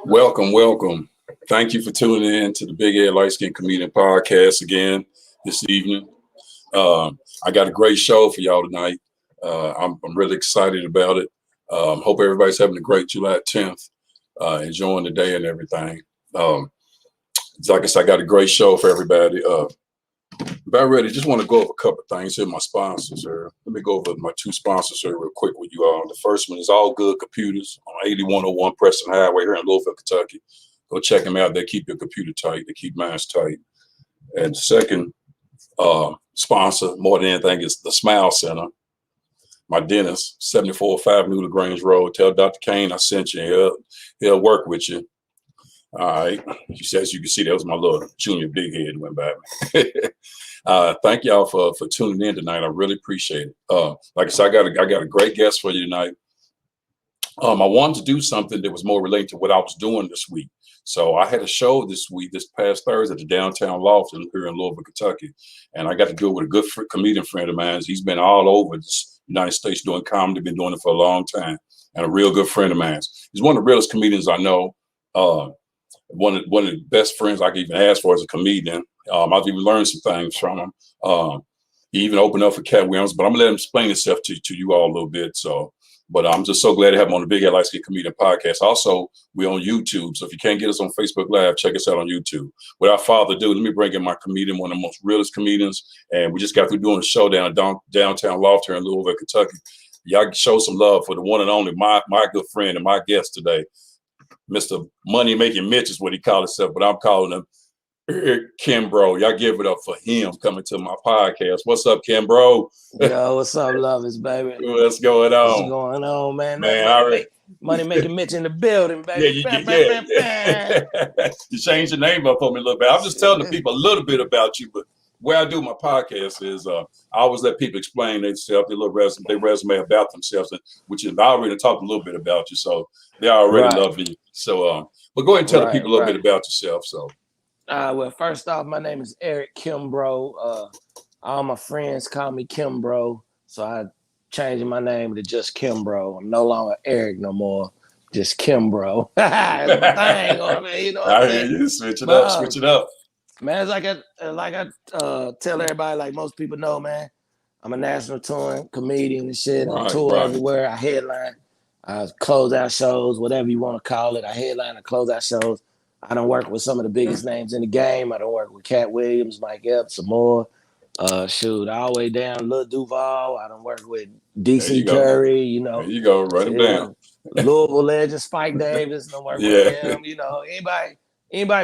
Welcome. Thank you for tuning in to the Big Ed Light Skin Comedian Podcast again this evening. I got a great show for y'all tonight. I'm really excited about it. Hope everybody's having a great July 10th, enjoying the day and everything. Like I said, I got a great show for everybody. About ready, just want to go over a couple of things here. My sponsors here. Let me go over my two sponsors here real quick with you all. The first one is All Good Computers on 8101 Preston Highway here in Louisville, Kentucky. Go check them out. They keep your computer tight. They keep mine tight. And the second sponsor, more than anything, is the Smile Center. My dentist, 7405 New LaGrange Road. Tell Dr. Kane I sent you. He'll work with you. All right. She says you can see that was my little junior big head went by me. Thank y'all for tuning in tonight. I really appreciate it. Like I said, I got a great guest for you tonight. I wanted to do something that was more related to what I was doing this week. So I had a show this past Thursday at the Downtown Loft here in Louisville, Kentucky. And I got to do it with a good comedian friend of mine. He's been all over the United States doing comedy, been doing it for a long time. And a real good friend of mine. He's one of the realest comedians I know. One of the best friends I could even ask for as a comedian. I've even learned some things from him. He even opened up for Cat Williams, but I'm gonna let him explain himself to you all a little bit. But I'm just so glad to have him on the Big Ed Light Skin Comedian Podcast. Also, we're on YouTube, so if you can't get us on Facebook Live, check us out on YouTube. Without further ado, let me bring in my comedian, one of the most realest comedians, and we just got through doing a show downtown Loft here in Louisville, Kentucky. Y'all show some love for the one and only my good friend and my guest today. Mr. Money Making Mitch is what he called himself, but I'm calling him Eric Kimbro. Y'all give it up for him coming to my podcast. What's up, Kimbro? Yo, what's up, lovers, baby? What's going on? What's going on, man? Money Making Mitch in the building, baby. Yeah. You changed your name up for me a little bit. I'm just telling the people a little bit about you, but where I do my podcast is I always let people explain themselves, their resume about themselves, which is I already talked a little bit about you, so they already love you. So, but go ahead and tell the people a little bit about yourself. So, well, first off, my name is Eric Kimbro. All my friends call me Kimbro, so I changed my name to just Kimbro. I'm no longer Eric no more, just Kimbro. That's my thing, man. You know what I mean? You switch it up. Man, it's like I tell everybody, like most people know, man, I'm a national touring comedian and shit. I tour everywhere. I headline. I close out shows, whatever you want to call it. I headline, I close out shows. I don't work with some of the biggest names in the game. I don't work with Cat Williams, Mike Epps, some more. All the way down Lil Duval. I don't work with DC Curry, you know. There you go, write them down. Louisville legend Spike Davis, don't work with him. You know, anybody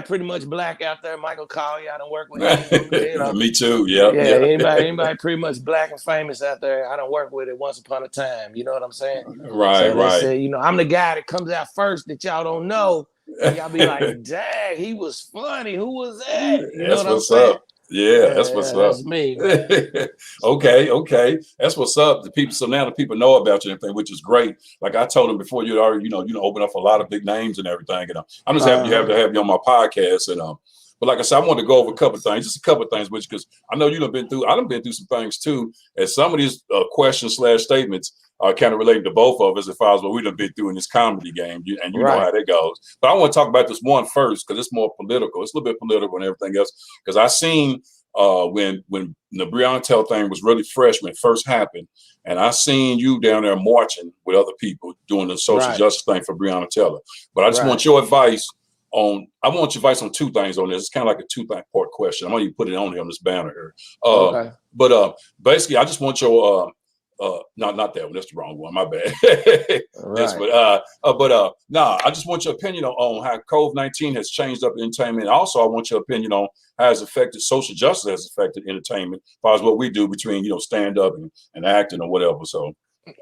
pretty much black out there, Michael Collier, I don't work with him. You know. Me too, yeah. Anybody pretty much black and famous out there, I don't work with it once upon a time. You know what I'm saying? Right. Say, you know, I'm the guy that comes out first that y'all don't know. And y'all be like, dang, he was funny. Who was that? You know what I'm saying? Up. Yeah, that's what's up. That's me. Okay. That's what's up. So now the people know about you and everything, which is great. Like I told them before, you already, open up a lot of big names and everything. And I'm just happy to have you on my podcast. And but like I said, I want to go over a couple of things, just a couple of things, because I know I've been through some things too. And some of these questions/statements are kind of related to both of us as far as what we've been through in this comedy game. You know how that goes. But I want to talk about this one first because it's more political. It's a little bit political and everything else. Because I seen when the Breonna Taylor thing was really fresh when it first happened, and I seen you down there marching with other people doing the social justice thing for Breonna Taylor. But I just want your advice on two things on this. It's kind of like a two-part question. I'm going to put it on here on this banner here. But basically, I just want your not that one. That's the wrong one. My bad. Yes, I just want your opinion on how COVID-19 has changed up entertainment. Also, I want your opinion on how it's affected social justice has affected entertainment as far as what we do between stand up and acting or whatever. So.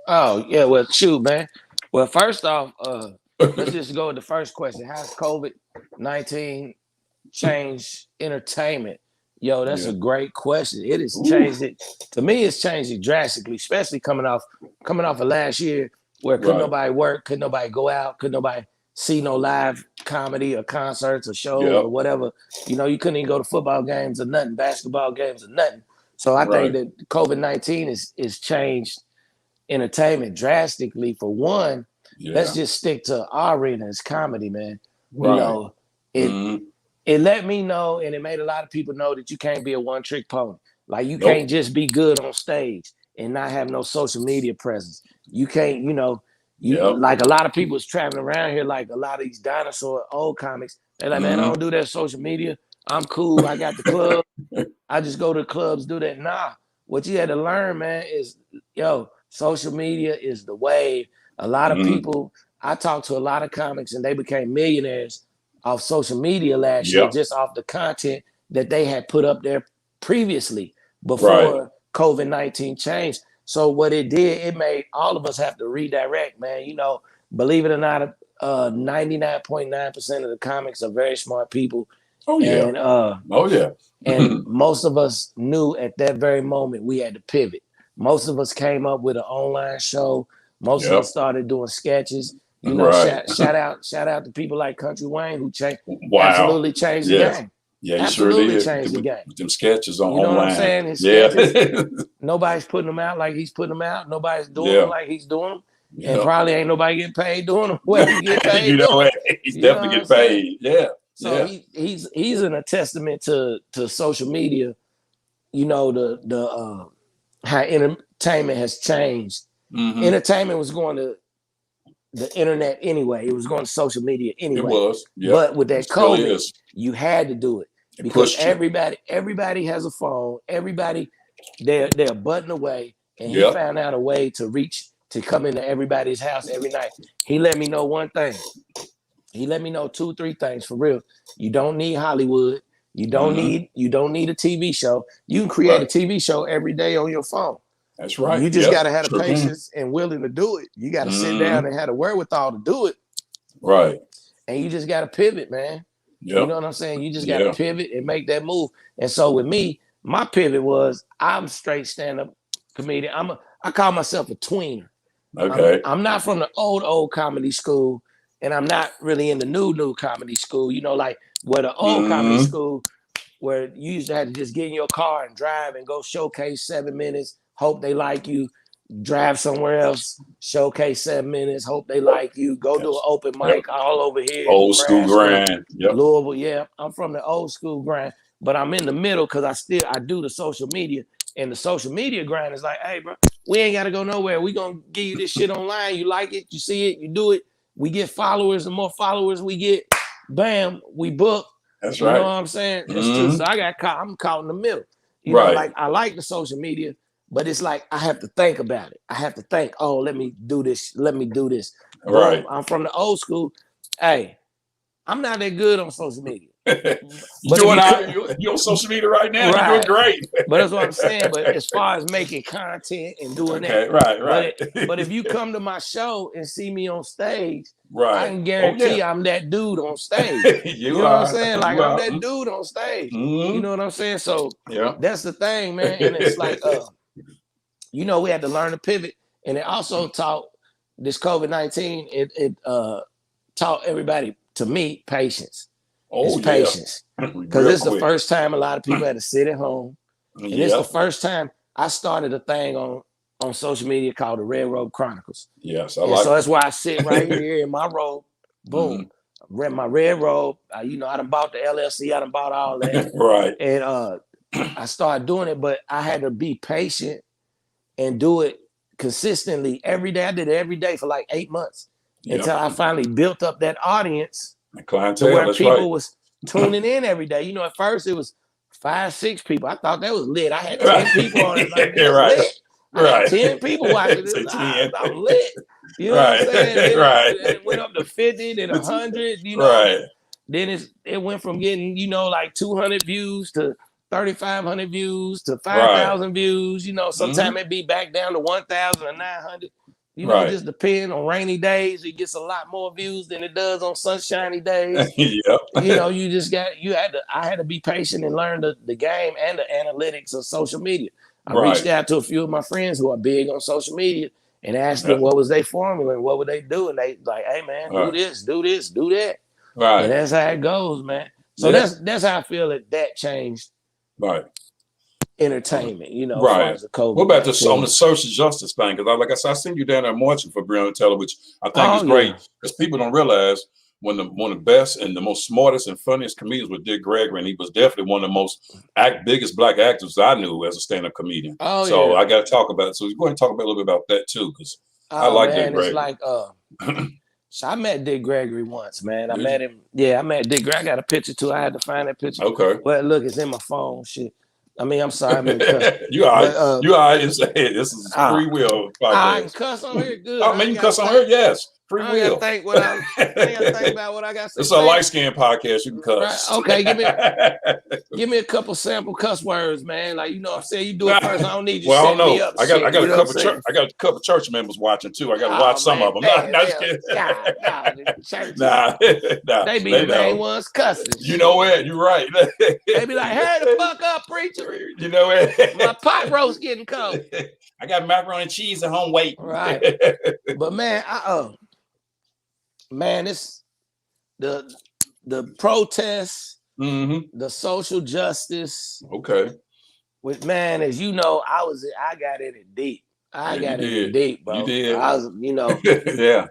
Oh yeah, well, shoot, man. Well, first off, let's just go with the first question. How's COVID-19 changed entertainment? Yo, that's a great question. It has changed it. To me, it's changed it drastically, especially coming off of last year where couldn't nobody work, couldn't nobody go out, couldn't nobody see no live comedy or concerts or shows or whatever. You couldn't even go to football games or nothing, basketball games or nothing. So I think that COVID-19 is changed entertainment drastically. For one, let's just stick to our arena as comedy, man. Right. You know, it let me know, and it made a lot of people know that you can't be a one-trick pony. Like you can't just be good on stage and not have no social media presence. You can't, you know, like a lot of people is traveling around here, like a lot of these dinosaur old comics. They're like, man, I don't do that social media. I'm cool. I got the club. I just go to clubs, do that. Nah, what you had to learn, man, is social media is the wave. A lot of people, I talked to a lot of comics and they became millionaires off social media last year, just off the content that they had put up there previously before COVID-19 changed. So what it did, it made all of us have to redirect, man. You know, believe it or not, 99.9% of the comics are very smart people. Oh yeah. And, and most of us knew at that very moment we had to pivot. Most of us came up with an online show. Most of us started doing sketches. You know, shout out to people like Country Wayne who absolutely changed the game. Yeah, absolutely changed the game. With them sketches on you know online. What I'm saying? His sketches, nobody's putting them out like he's putting them out. Nobody's doing them like he's doing them. And probably ain't nobody getting paid doing them where he get paid. He's definitely getting paid. Yeah. So he's a testament to social media. You know, the how entertainment has changed. Entertainment was going to the internet anyway. It was going to social media anyway. It was. Yep. But with that COVID, you had to do it because everybody has a phone. Everybody, they're a button away, and he found out a way to come into everybody's house every night. He let me know one thing. He let me know 2-3 things for real. You don't need Hollywood. You don't need a TV show. You can create a TV show every day on your phone. That's right. You just got to have the patience and willing to do it. You got to sit down and have the wherewithal to do it. Right. And you just got to pivot, man. You know what I'm saying? You just got to pivot and make that move. And so with me, my pivot was I'm straight stand-up comedian. I call myself a tweener. Okay. I'm not from the old comedy school, and I'm not really in the new comedy school. You know, like where the old comedy school, where you used to have to just get in your car and drive and go showcase 7 minutes, hope they like you, drive somewhere else, showcase 7 minutes, hope they like you, go do an open mic all over here. Old school grind. Louisville, I'm from the old school grind, but I'm in the middle because I do the social media. And the social media grind is like, hey, bro, we ain't got to go nowhere. We going to give you this shit online. You like it, you see it, you do it. We get followers. The more followers we get, bam, we book. That's you right. You know what I'm saying? That's true. So I'm caught in the middle. You know, like I like the social media, but it's like I have to think about it. I have to think, oh, let me do this. Let me do this. Right. I'm from the old school. Hey, I'm not that good on social media. You're on social media right now. Right. You're doing great. But that's what I'm saying. But as far as making content and doing that, right. But if you come to my show and see me on stage, right, I can guarantee I'm that dude on stage. you know what I'm saying? Like I'm that dude on stage. You know what I'm saying? So that's the thing, man. And it's like, you know, we had to learn to pivot, and it also taught this COVID-19. It taught everybody, to me, patience. It's patience, because it's the first time a lot of people had to sit at home, and it's the first time I started a thing on social media called the Red Robe Chronicles. Yes, so that's why I sit right here in my robe. Boom, my red robe. You know, I done bought the LLC. I done bought all that. Right. And I started doing it, but I had to be patient and do it consistently every day. I did it every day for like 8 months until I finally built up that audience. Clientele, where people was tuning in every day. You know, at first it was 5-6 people. I thought that was lit. I had 10 people on it. Like, lit. I had 10 people watching this. I'm lit. You know what I'm saying? Then it went up to 50, then 100. You know, then it went from getting, you know, like 200 views to 3,500 views to 5,000 views. You know, sometimes it be back down to 1,000 or 900. You know, it just depends. On rainy days, it gets a lot more views than it does on sunshiny days. You know, I had to be patient and learn the game and the analytics of social media. I reached out to a few of my friends who are big on social media and asked them what was their formula and what would they do. And they like, hey man, do this, do that. Right. And that's how it goes, man. So that's how I feel that changed. Right. entertainment, you know, as far Right. as the COVID. What about this on the social justice thing? Because like I said, I seen you down there marching for Breonna Taylor, which I think is great because people don't realize one of the best and the most smartest and funniest comedians was Dick Gregory, and he was definitely one of the most biggest black actors I knew as a stand-up comedian. So I got to talk about it. So go ahead and talk about a little bit about that too, because I like Dick Gregory. It's like so I met Dick Gregory once, man. I met him. Yeah, I met Dick Gregory. I got a picture too. I had to find that picture. Okay. Well, look, it's in my phone. Shit. I mean, I'm sorry. I mean, you all right. You all right. This is free will podcast. I can cuss on here. Good. I mean, you cuss on here? Yes. Free will. I gotta think about what I got to say. It's a light skin podcast. You can cuss. Right. Okay, give me a couple sample cuss words, man. Like, you know what I'm saying? You do it first. I don't need you to set me up. I got a couple church members watching too. I got to watch some of them. They be the main ones cussing. You know what? You're right. They be like, "Hurry the fuck up, preacher." You know what? My pot roast getting cold. I got macaroni and cheese at home waiting. Right. But man, it's the protests, the social justice. Okay. With man, as you know, I got in it deep. I got in it deep, bro. You did. I was, yeah.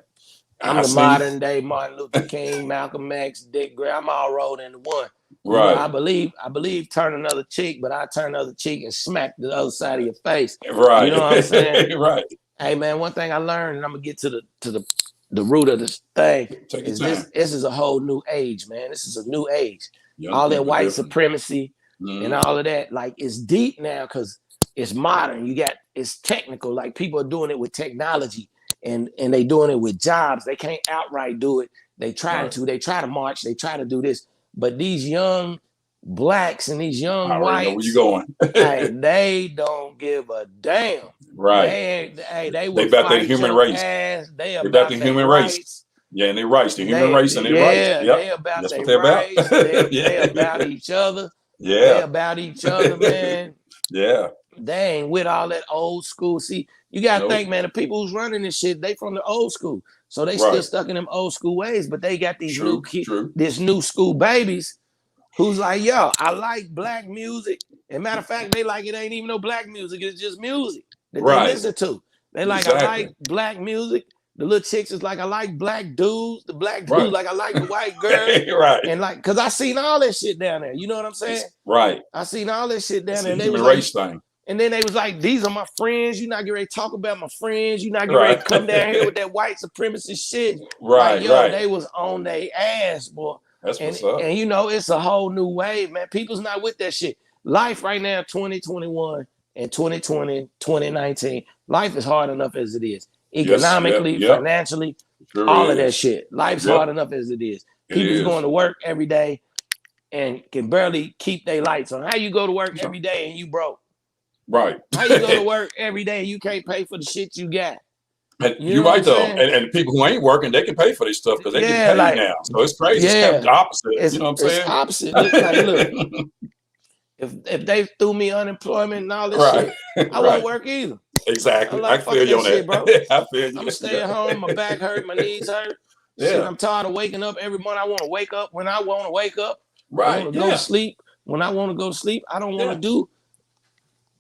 I'm the modern day Martin Luther King, Malcolm X, Dick Gregory. I'm all rolled into one. Right. I believe turn another cheek, but I turn the other cheek and smack the other side of your face. Right. You know what I'm saying? Right. Hey man, one thing I learned, and I'm gonna get to the root of this thing, is this is a whole new age, man. This is a new age. All that white supremacy and all of that, like, it's deep now because it's modern. It's technical. Like, people are doing it with technology and they doing it with jobs. They can't outright do it. They try to march, they try to do this. But these young blacks and these young whites, where you going? hey, they don't give a damn. Right. They about the human race. They about the human race. Yeah, and they rights, the human race and they rights. Yep. They about That's their what they're rights. about. They about each other. Yeah. They about each other, man. Yeah. They ain't with all that old school. See, you gotta think, man, the people who's running this shit, they from the old school. So they still stuck in them old school ways, but they got these this new school babies who's like, yo, I like black music. And matter of fact, they like it ain't even no black music, it's just music that they listen to. They like, I like black music. The little chicks is like, I like black dudes. The black dudes like, I like the white girl. Right. And like, cause I seen all that shit down there. You know what I'm saying? Right. I seen all that shit down there. And they human was race like, thing. and then they was like, these are my friends. You're not getting ready to talk about my friends. You're not getting ready to come down here with that white supremacist shit. Right, like, they was on their ass, boy. That's what's up. And it's a whole new wave, man. People's not with that shit. Life right now, 2021 and 2020, 2019, life is hard enough as it is. Economically, financially, all of that shit. Life's hard enough as it is. People's going to work every day and can barely keep their lights on. How you go to work every day and you broke? Right. How you go to work every day and you can't pay for the shit you got? You're right though, and people who ain't working, they can pay for this stuff because they get paid now. So it's crazy. It's kind of the opposite. You know what I'm saying? It's opposite. Like, look, if they threw me unemployment and all this shit, I won't work either. Exactly. Like, I feel you on that, shit, bro. I feel you. I'm gonna stay at home. My back hurt. My knees hurt. Shit, I'm tired of waking up every morning. I want to wake up when I want to wake up. Right. I want to go to sleep when I want to go to sleep. I don't want to do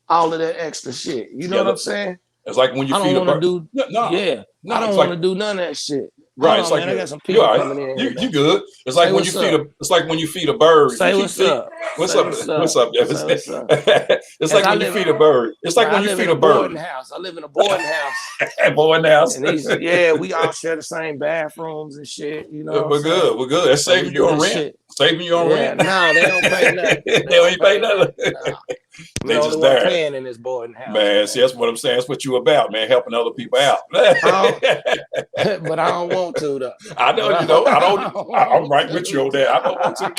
all of that extra shit. You know what I'm saying? It's like when you I don't want to do. I don't want to do none of that shit. Right. It's like, man, I got some people coming in. You good? It's like when you feed a. It's like when you feed a bird. Say what's up. What's up? What's up? It's like when you feed a bird. It's like when you feed a bird. I live in a boarding house. Boarding house. And we all share the same bathrooms and shit. You know. We're good. We're good. That's saving you on rent. Saving you on rent. No, they don't pay nothing. They don't pay nothing. They just there. Paying in this boarding house. Man, see, that's what I'm saying. That's what you about, man. Helping other people out. But I don't want to though. I know you don't. I'm right with you on that. I don't want to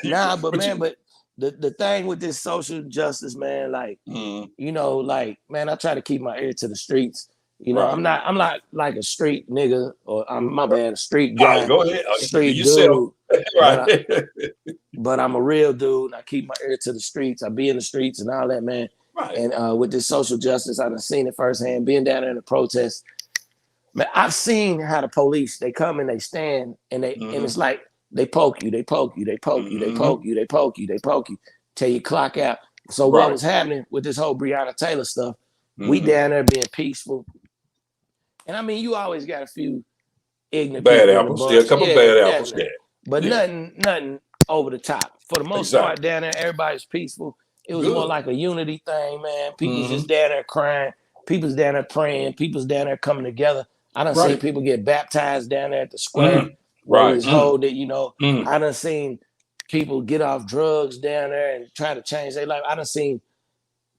either. But the thing with this social justice, man, like man, I try to keep my ear to the streets. You know, I'm not like a street nigga or a street guy. Go ahead. Street dude. Right. But I'm a real dude. I keep my ear to the streets. I be in the streets and all that, man. Right. And with this social justice, I've seen it firsthand. Being down there in the protests, man, I've seen how the police, they come and they stand and and it's like they poke you, they poke you, they poke you, they poke you, they poke you, they poke you till you clock out. So what was happening with this whole Breonna Taylor stuff, we down there being peaceful. And I mean, you always got a few ignorant bad people apples. in the Yeah, a bunch. couple bad apples. Yeah. But nothing over the top. For the most part down there, everybody's peaceful. It was more like a unity thing, man. People's just down there crying. People's down there praying. People's down there coming together. I done seen people get baptized down there at the square. Where it's hold it, you know. I done seen people get off drugs down there and try to change their life. I done seen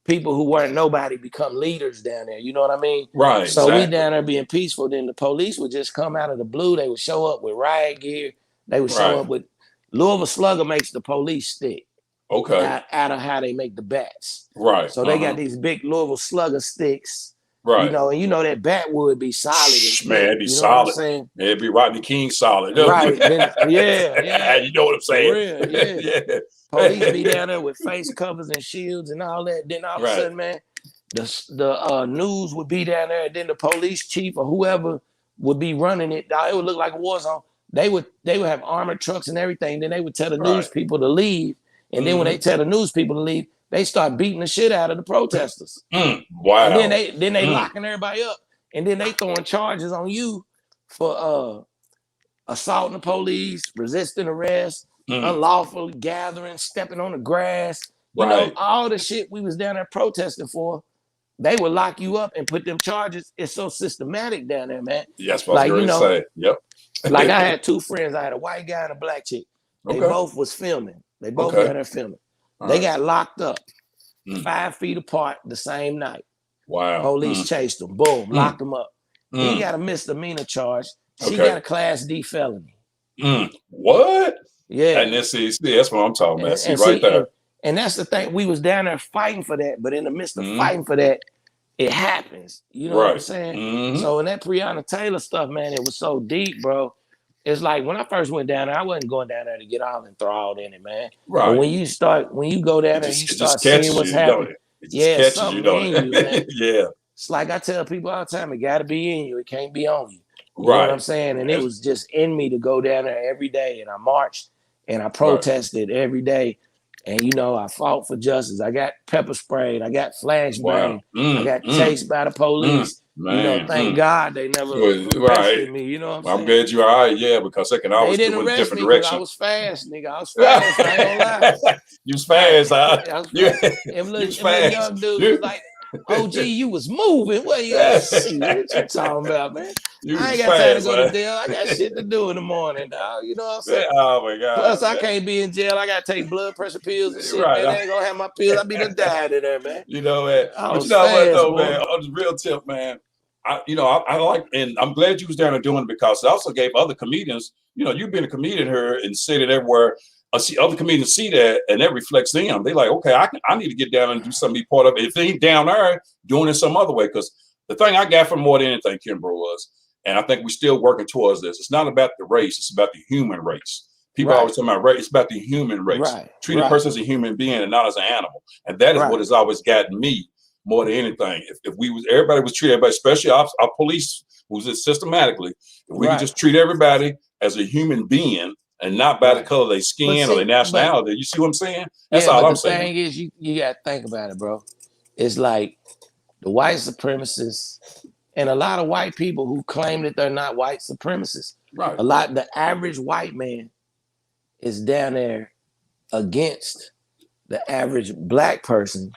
people who weren't nobody become leaders down there. You know what I mean? Right. So we down there being peaceful. Then the police would just come out of the blue. They would show up with riot gear. They would show up with Louisville Slugger makes the police stick. Okay. Out of how they make the bats. Right. So they got these big Louisville Slugger sticks. Right. You know, and you know that bat would be solid. Man, it'd be solid. It'd be Rodney King solid. Right. Then, yeah. You know what I'm saying? For real, yeah. Police be down there with face covers and shields and all that. Then all of a sudden, man, the news would be down there. And then the police chief or whoever would be running it. It would look like a war zone. They would have armored trucks and everything. Then they would tell the news people to leave. And then when they tell the news people to leave, they start beating the shit out of the protesters. Wow. And then they locking everybody up. And then they throwing charges on you for assaulting the police, resisting arrest, unlawful gathering, stepping on the grass. You know, all the shit we was down there protesting for, they would lock you up and put them charges. It's so systematic down there, man. Yeah, that's what I was going to say. Yep. Like I had two friends. I had a white guy and a black chick. They both was filming. They both down there filming. They got locked up 5 feet apart the same night. Wow. Police chased them. Boom. Locked them up. He got a misdemeanor charge. She got a Class D felony. What? Yeah. And that's what I'm talking about. See, right there. And that's the thing. We was down there fighting for that. But in the midst of fighting for that, it happens. You know what I'm saying? So in that Breonna Taylor stuff, man, it was so deep, bro. It's like when I first went down there, I wasn't going down there to get all enthralled in it, man. Right. But when you go down there, you start seeing what's happening. Yeah, something in you, man. Yeah. It's like I tell people all the time, it got to be in you. It can't be on you. You Right. know what I'm saying? And it was just in me to go down there every day. And I marched and I protested every day. And, you know, I fought for justice. I got pepper sprayed. I got flashbang. I got chased by the police. Man, you know, thank God they never arrested me. You know what I'm saying? I'm glad you're all right, yeah, because they can always go in a different direction. I was fast, nigga. I was fast. I ain't gonna lie. You was fast, huh? I was fast. Them little young dude was like, OG, you was moving. What you see? What you talking about, man? I ain't got time to go to jail. I got shit to do in the morning, dog. You know what I'm saying? Oh my God. Plus, I can't be in jail. I gotta take blood pressure pills and shit. Man, they ain't gonna have my pills. I be done died in there, man. You know, man. But you know what though, man? On the real tip, man. I like, and I'm glad you was down there doing it because it also gave other comedians, you know, you've been a comedian here and said it everywhere. I see other comedians see that and that reflects them. They like, okay, I need to get down and do something, be part of it. If they ain't down there, doing it some other way. Because the thing I got from more than anything, Kimbro, was, and I think we're still working towards this, it's not about the race, it's about the human race. People always talk about race, it's about the human race. Treat a person as a human being and not as an animal. And that is what has always gotten me more than anything. If we was, everybody was treated, but especially our police, who's it systematically, if we could just treat everybody as a human being and not by the color of their skin or their nationality. You see what I'm saying? That's all I'm saying. The thing is, you got to think about it, bro. It's like the white supremacists and a lot of white people who claim that they're not white supremacists. Right. The average white man is down there against the average black person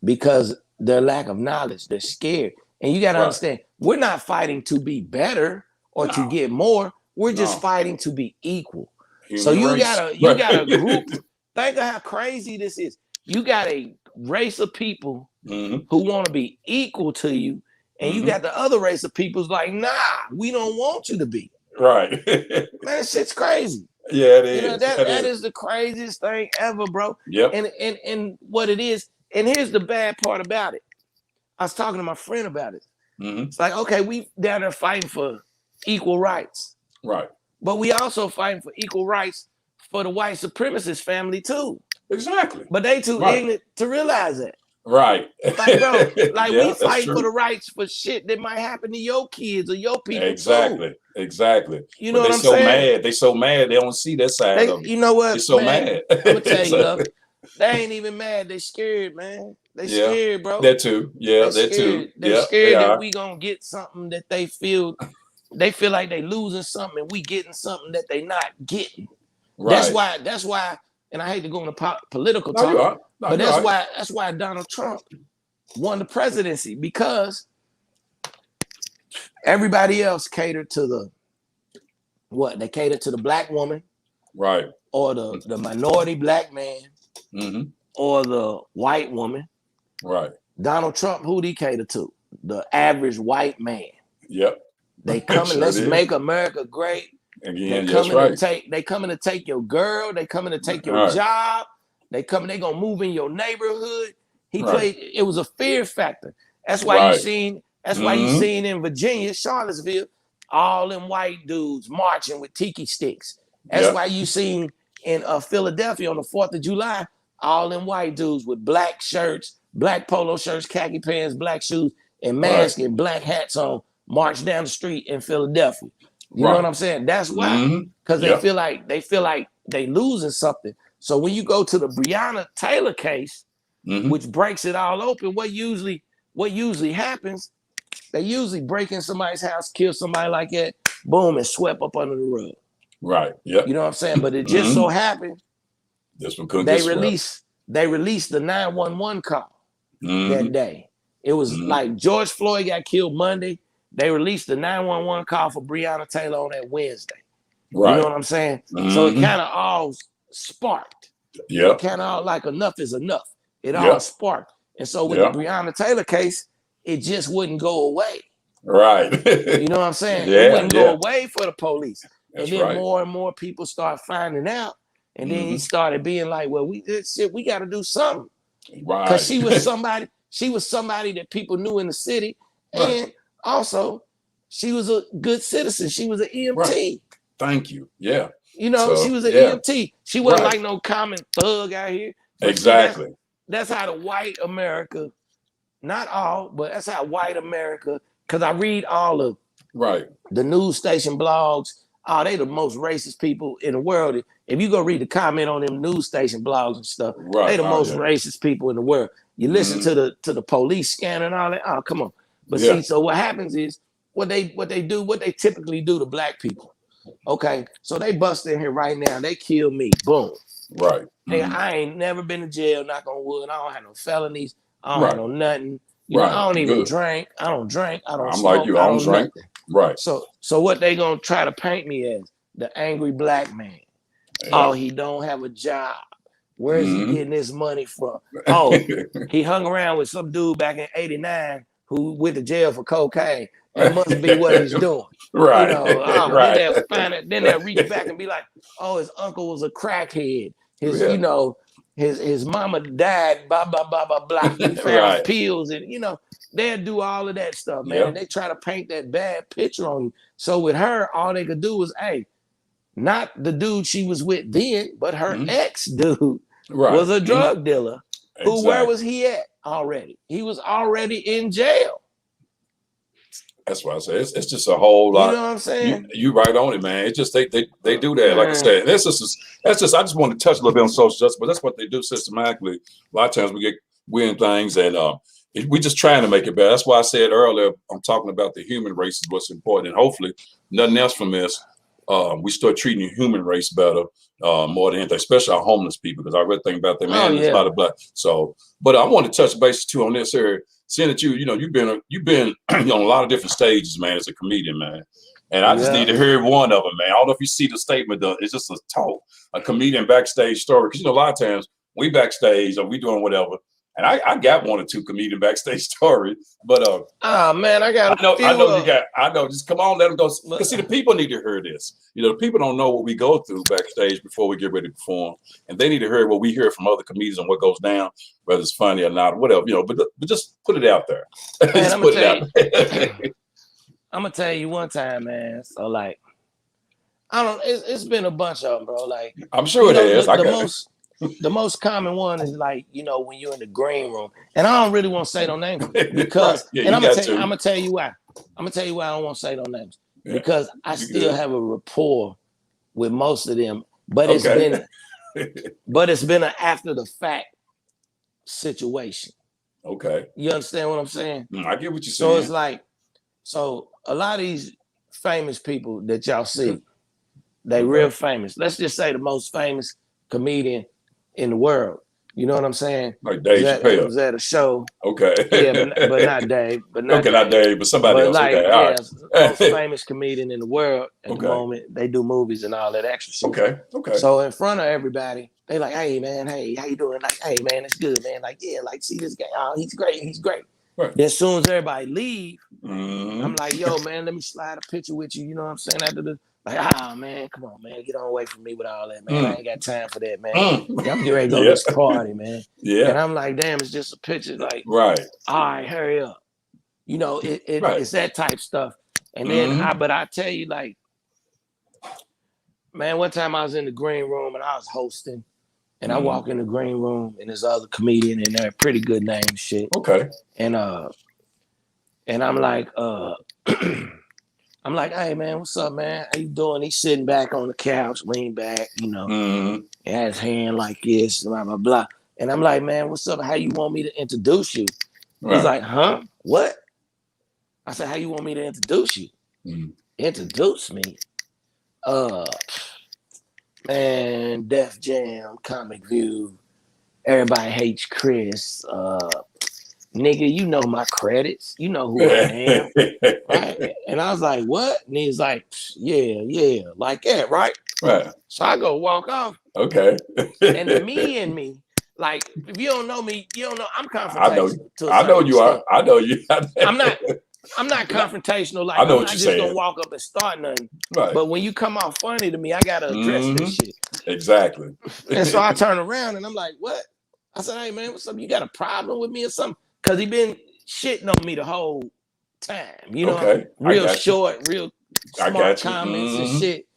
because their lack of knowledge. They're scared. And you got to understand, we're not fighting to be better or to get more. We're just fighting to be equal. So you got a group. Think of how crazy this is. You got a race of people who want to be equal to you, and you got the other race of people's like, nah, we don't want you to be. Right. Man, that shit's crazy. Yeah, it is. You know, that is the craziest thing ever, bro. Yep. And what it is, and here's the bad part about it. I was talking to my friend about it. It's like, okay, we down there fighting for equal rights. Right. But we also fighting for equal rights for the white supremacist family too. Exactly. But they too ignorant to realize that. Right. Like, bro, like we fight for the rights for shit that might happen to your kids or your people. Exactly. Too. Exactly. You know what I'm saying? They so mad. They so mad. They don't see that side of it. You know what? They're so mad. I'm gonna tell you, love. They ain't even mad. They scared, man. They Yeah, scared, bro. that too. Yeah, They that too. scared. They Yeah, they scared that are. we gonna get something that they feel like they losing something, and we getting something that they not getting. That's Right. why. That's why. And I hate to go into political No, you talk, are. No, but you're that's right. why. That's why Donald Trump won the presidency, because everybody else catered to the what? They catered to the black woman, Right. or the minority black man, Mm-hmm. or the white woman. Right. Donald Trump, who'd he cater to? The average white man. Yep. They coming, Sure let's did. make America great. They Again, that's coming to right. take your girl. They coming to take All your right. job. They gonna move in your neighborhood. Right. It was a fear factor. That's why Right. you Mm-hmm. seen in Virginia, Charlottesville, all them white dudes marching with tiki sticks. That's Yep. why you seen in Philadelphia on the 4th of July, all them white dudes with black shirts, black polo shirts, khaki pants, black shoes, and Right. masks and black hats on, march down the street in Philadelphia. You know what Right. I'm saying? That's why. Mm-hmm. Because Yep. they feel like they losing something. So when you go to the Breonna Taylor case, Mm-hmm. which breaks it all open, what usually happens, they usually break in somebody's house, kill somebody like that, boom, and swept up under the rug. Right. Yep. You know what I'm saying? But it just Mm-hmm. so happened This one couldn't they get swept. released the 911 call Mm-hmm. that day. It was Mm-hmm. like George Floyd got killed Monday. They released the 911 call for Breonna Taylor on that Wednesday. Right. You know what I'm saying? Mm-hmm. So it kind of all sparked. Yep. It kind of all like enough is enough. It all Yep. sparked. And so with Yep. the Breonna Taylor case, it just wouldn't go away. Right. You know what I'm saying? Yeah, It wouldn't yeah. go away for the police. That's and then right. more and more people start finding out. And then he Mm-hmm. started being like, well, we got to do something. Right. Because she was somebody that people knew in the city. Right. And also, she was a good citizen. She was an EMT. Right. Thank you. Yeah. You know, So, she was an yeah. EMT. She wasn't Right. like no common thug out here. But Exactly. See, that's how the white America, not all, but that's how white America, because I read all of Right. the news station blogs. Oh, they the most racist people in the world. If you go read the comment on them news station blogs and stuff, Right. they the most yeah. racist people in the world. You listen Mhm. to the police scanner and all that. Oh, come on. But Yeah. see, so what happens is what they typically do to black people. Okay, so they bust in here right now. They kill me. Boom. Right. Hey, Mhm. I ain't never been to jail. Knock on wood. I don't have no felonies. I don't Right. have no nothing. You know, Right. I don't even Good. drink. I don't drink. I don't I'm smoke. like you. I I don't don't drink. nothing. Right. So what they gonna try to paint me as? The angry black man. Yeah. Oh, he don't have a job. Where is he Mhm. getting his money from? Oh, he hung around with some dude back in '89 who went to jail for cocaine. That must be what he's doing. Right. You know, Right. then they'll find it, then they'll reach back and be like, oh, his uncle was a crackhead. His, Yeah. you know, his mama died, blah, blah, blah, blah, blah. He found Right. pills, and you know, they'll do all of that stuff, man. Yeah. And they try to paint that bad picture on you. So with her, all they could do was, hey, not the dude she was with then, but her Mhm. ex dude Right. was a Mhm. drug dealer. Who, where Exactly. was he at already? He was already in jail. That's why I say it's just a whole You lot. know what I'm saying? You right on it, man. It's just they do that. Like I Man. said, that's just I just want to touch a little bit on social justice, but that's what they do systematically. A lot of times we get weird things, and we just trying to make it better. That's why I said earlier, I'm talking about the human race is what's important, and hopefully nothing else from this. We start treating the human race better more than anything, especially our homeless people, because I read thing about that, man. Oh, There's a yeah. lot of black. So, but I want to touch base too on this area. Seeing that you've been on a lot of different stages, man, as a comedian, man. And I just Yeah. need to hear one of them, man. I don't know if you see the statement, though. It's just a comedian backstage story. Because, a lot of times we backstage or we doing whatever. And I got one or two comedian backstage stories. But Oh, man, I got I know few, you got. I know. Just come on, let them go. Look. Because see, the people need to hear this. The people don't know what we go through backstage before we get ready to perform, and they need to hear what we hear from other comedians and what goes down, whether it's funny or not, whatever. But just put it out there. Man, Just I'm put gonna it out there. I'm gonna tell you one time, man. So like, I don't. It's been a bunch of them, bro. Like, I'm sure it has. the most common one is like, when you're in the green room, and I don't really want to say no names because, Right. Yeah, and I'm you got gonna tell you why. I'm gonna tell you why I don't want to say no names Yeah. because I You still good. have a rapport with most of them, but Okay. but it's been an after the fact situation. Okay. You understand what I'm saying? I get what you're So saying. it's like, so a lot of these famous people that y'all see, they real famous. Let's just say the most famous comedian in the world. You know what I'm saying? Like Dave Chappelle. Was at a show. Okay. Yeah, but not Dave. But not okay, Dave. not Dave, but somebody else. Like, okay, all most right. famous comedian in the world at the moment. They do movies and all that extra shit. Okay. So in front of everybody, they like, hey man, hey, how you doing? Like, hey man, it's good, man. Like, yeah, like, see this guy. Oh, he's great. Right. Then as soon as everybody leave, I'm like, yo, man, let me slide a picture with you. You know what I'm saying? After the man, come on, man, get on away from me with all that, man. I ain't got time for that, man. I'm getting ready to go to this party, man. Yeah. And I'm like, damn, it's just a picture. Like, right. All right, hurry up. You know, it's that type stuff. And then I tell you, like, man, one time I was in the green room and I was hosting, and I walk in the green room and there's other comedian in there, pretty good name shit. Okay. And I'm like, hey man, what's up, man? How you doing? He's sitting back on the couch, lean back, you know, and had his hand like this, blah, blah, blah. And I'm like, man, what's up? How you want me to introduce you? Right. He's like, huh? What? I said, how you want me to introduce you? Introduce me? Man, Def Jam, Comic View, Everybody Hates Chris, nigga, you know my credits. You know who I am. Right? And I was like, what? And he's like, yeah, like that, right? Right. So I go walk off. Okay. And the me, like, if you don't know me, you don't know I'm confrontational. I know you are. I know you. I'm not confrontational. Like, I'm not just gonna walk up and start nothing. Right. But when you come out funny to me, I gotta address this shit. Exactly. And so I turn around and I'm like, what? I said, hey man, what's up? You got a problem with me or something? Cause he been shitting on me the whole time. You know, real short, real smart comments and shit.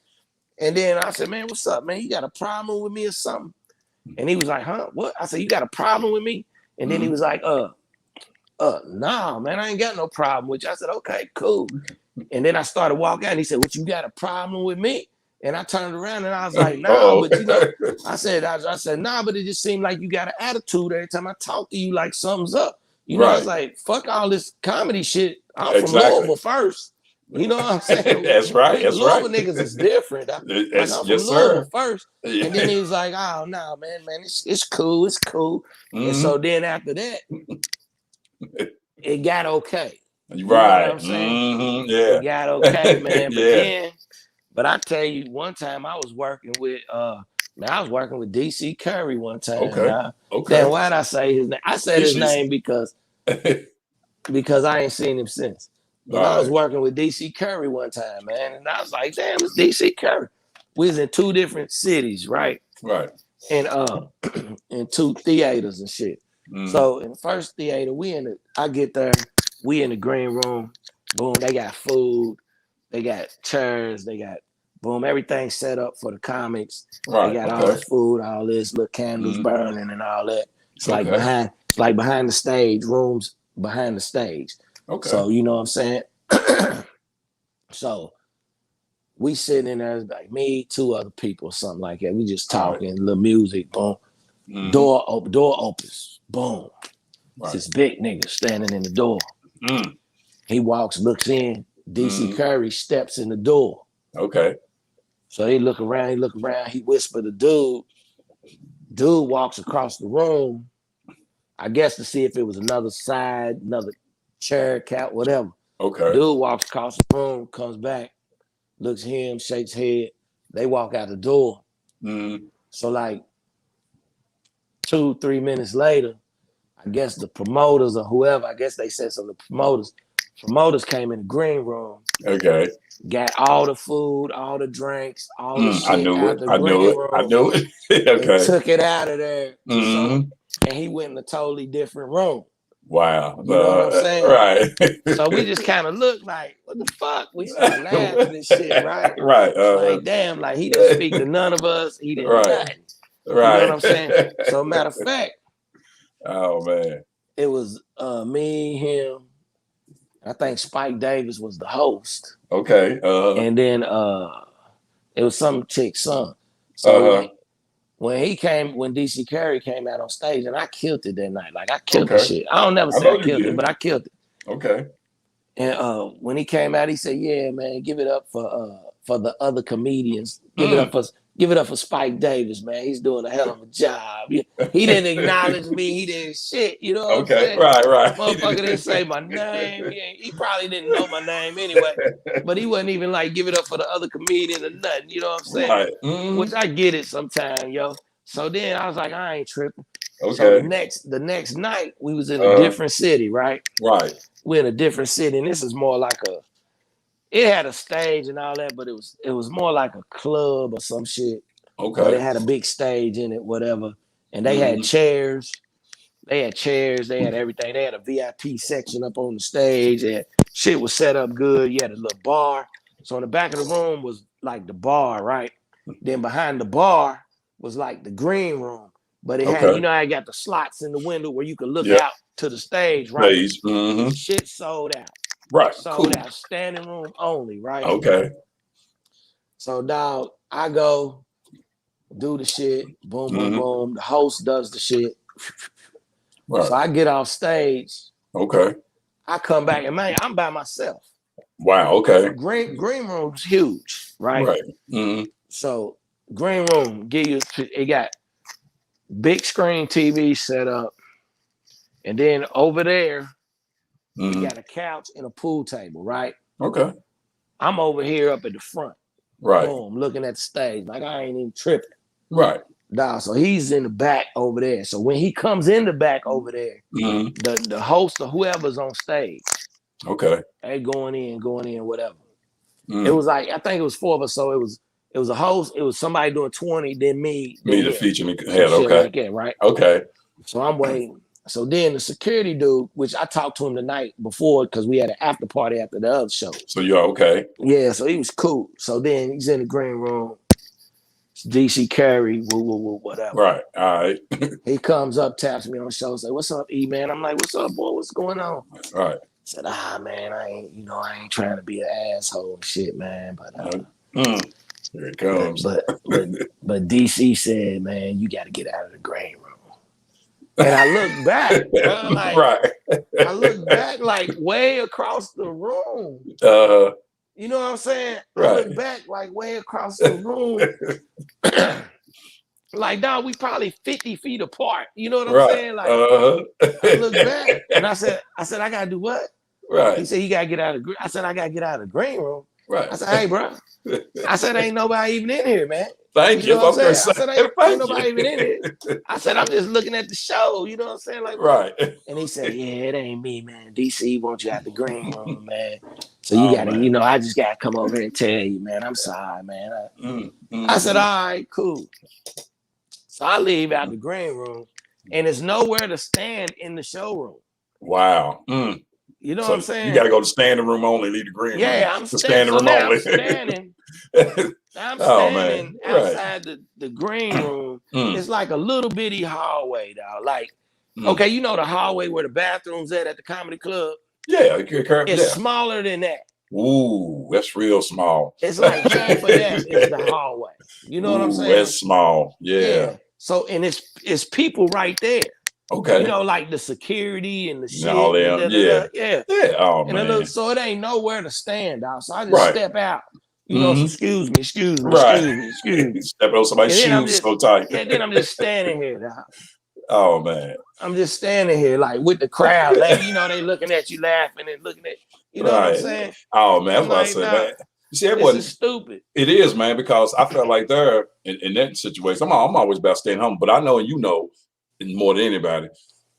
And then I said, man, what's up, man? You got a problem with me or something? And he was like, huh? What? I said, you got a problem with me? And then he was like, nah, man, I ain't got no problem with you. I said, okay, cool. And then I started walking out and he said, what, you got a problem with me? And I turned around and I was like, nah, but you know, I said, nah, but it just seemed like you got an attitude every time I talk to you, like something's up. You know, I was like, fuck all this comedy shit. I'm from Louisville first. You know what I'm saying? That's right. That's Louisville niggas is different. I'm from Louisville first. Yeah. And then he was like, oh, no, man, it's cool. It's cool. And so then after that, it got okay. You know what I'm saying? Yeah. It got okay, man. But I tell you, one time I was working with DC Curry one time. Okay. Then why'd I say his name? I said his name because I ain't seen him since. But I was working with DC Curry one time, man. And I was like, damn, it's DC Curry. We was in two different cities, right? Right. And in two theaters and shit. So in the first theater, I get there, we in the green room, boom, they got food, they got chairs, they got boom, everything set up for the comics. Right. They got all the food, all this, little candles burning and all that. It's like behind the stage, rooms behind the stage. Okay. So you know what I'm saying? So we sitting in there, like me, two other people, something like that. We just talking, little music, boom. Door opens, boom. It's this big nigga standing in the door. He walks, looks in. DC Curry steps in the door. Okay. So he look around, he whispered to dude. Dude walks across the room, I guess to see if it was another chair, couch, whatever. Okay. Dude walks across the room, comes back, looks at him, shakes head. They walk out the door. So like 2-3 minutes later, I guess the promoters or whoever, I guess they said some of the promoters came in the green room. Okay. Got all the food, all the drinks, all the shit out the green room. I knew it. Okay. And took it out of there. So, and he went in a totally different room. Wow. You know what I'm saying? Right. So we just kind of looked like, what the fuck? We started laughing and shit, right? Right. Like, damn, like he didn't speak to none of us. He didn't nothing. Right. You know what I'm saying? So matter of fact. Oh, man. It was me, him. I think Spike Davis was the host. Okay. And then it was some chick's son. So when DC Curry came out on stage, and I killed it that night. Like I killed the Okay. shit. I don't never I say know I you killed did. it, but I killed it. Okay. And when he came out, he said, "Yeah, man, give it up for the other comedians. Give it up for Spike Davis, man. He's doing a hell of a job. He didn't acknowledge me. He didn't shit. You know what I'm Okay. saying? Right. Motherfucker didn't say my name. He probably didn't know my name anyway. But he wasn't even like give it up for the other comedian or nothing. You know what I'm saying? Right. Which I get it sometimes, yo. So then I was like, I ain't tripping. Okay. So the next night we was in a different city, right? Right. We're in a different city, and this is more like it had a stage and all that, but it was more like a club or some shit. Okay. But it had a big stage in it, whatever. And they had chairs. They had chairs. They had everything. They had a VIP section up on the stage, and shit was set up good. You had a little bar. So in the back of the room was like the bar, right? Then behind the bar was like the green room. But it had, you know, I got the slots in the window where you could look out to the stage, right? Shit sold out. Right. Sold out. Standing room only, right? Okay. So, dog, I go do the shit. Boom, boom, boom. The host does the shit. Right. So I get off stage. Okay. I come back and man, I'm by myself. Wow. Okay. Green room's huge, right? Right. So green room, it got big screen TV set up, and then over there, you got a couch and a pool table, right? Okay. I'm over here up at the front. Right. Boom, looking at the stage. Like I ain't even tripping. Right. Nah, so he's in the back over there. So when he comes in the back over there, the host or whoever's on stage, okay, they going in, whatever. It was like I think it was 4 of us. So it was a host. It was somebody doing 20, then me. Me to feature me head. Okay, like that, right? Okay. So I'm waiting. So then the security dude, which I talked to him the night before because we had an after party after the other show. So you're okay? Yeah. So he was cool. So then he's in the green room. DC Curry, whatever. Right. All right. He comes up, taps me on the shoulder, say, "What's up, E man?" I'm like, "What's up, boy? What's going on?" All right. I said, man, I ain't trying to be an asshole and shit, man. But here it comes. But DC said, man, you got to get out of the green room. And I look back, like, right. I look back like way across the room. You know what I'm saying? Right. I look back like way across the room. Like, dog, we probably 50 feet apart. You know what I'm saying? Like, I look back and I said, I gotta do what? Right. He said, you gotta get out of. I said, I gotta get out of the green room. Right. I said, hey, bro. I said, ain't nobody even in here, man. Thank you. Know what I'm saying? I said, ain't nobody even in here. I said, I'm just looking at the show. You know what I'm saying? Like, right. And he said, yeah, it ain't me, man. DC wants you out the green room, man. So you gotta, man. I just gotta come over here and tell you, man. I'm sorry, man. I said, all right, cool. So I leave out the green room, and there's nowhere to stand in the showroom. Wow. You know what I'm saying? You got to go to standing room only, leave the green room. Yeah, I'm standing room only. I'm standing outside the green room. It's like a little bitty hallway, dog. Like, okay, you know the hallway where the bathroom's at the comedy club? Yeah. It's smaller than that. Ooh, that's real small. It's like half of that is the hallway. You know what I'm saying? That's small. Yeah. So, and it's people right there. Okay. You know, like the security and the shit. All them. Yeah. Oh, and man. So it ain't nowhere to stand out. So I just step out. You know, so excuse me. Stepping on somebody's shoes so tight. Yeah, then I'm just standing here, dog. Oh, man. I'm just standing here like with the crowd. Like, they looking at you laughing and looking at, what I'm saying? Oh, man. That's what I said, man. You see, this is stupid. It is, man, because I felt like there in that situation, I'm always about staying humble, but I know, and more than anybody,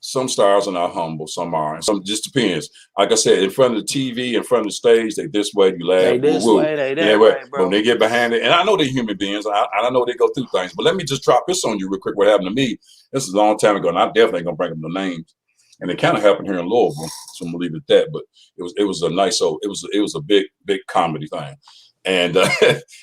some stars are not humble, some are. Some just depends. Like I said, in front of the TV, in front of the stage, they this way, you laugh. They this way, they that way, bro. When they get behind it, and I know they're human beings, I know they go through things, but let me just drop this on you real quick. What happened to me? This is a long time ago, and I definitely ain't gonna bring up the names. And it kind of happened here in Louisville, so I'm gonna leave it at that. But it was a nice, it was a big comedy thing, and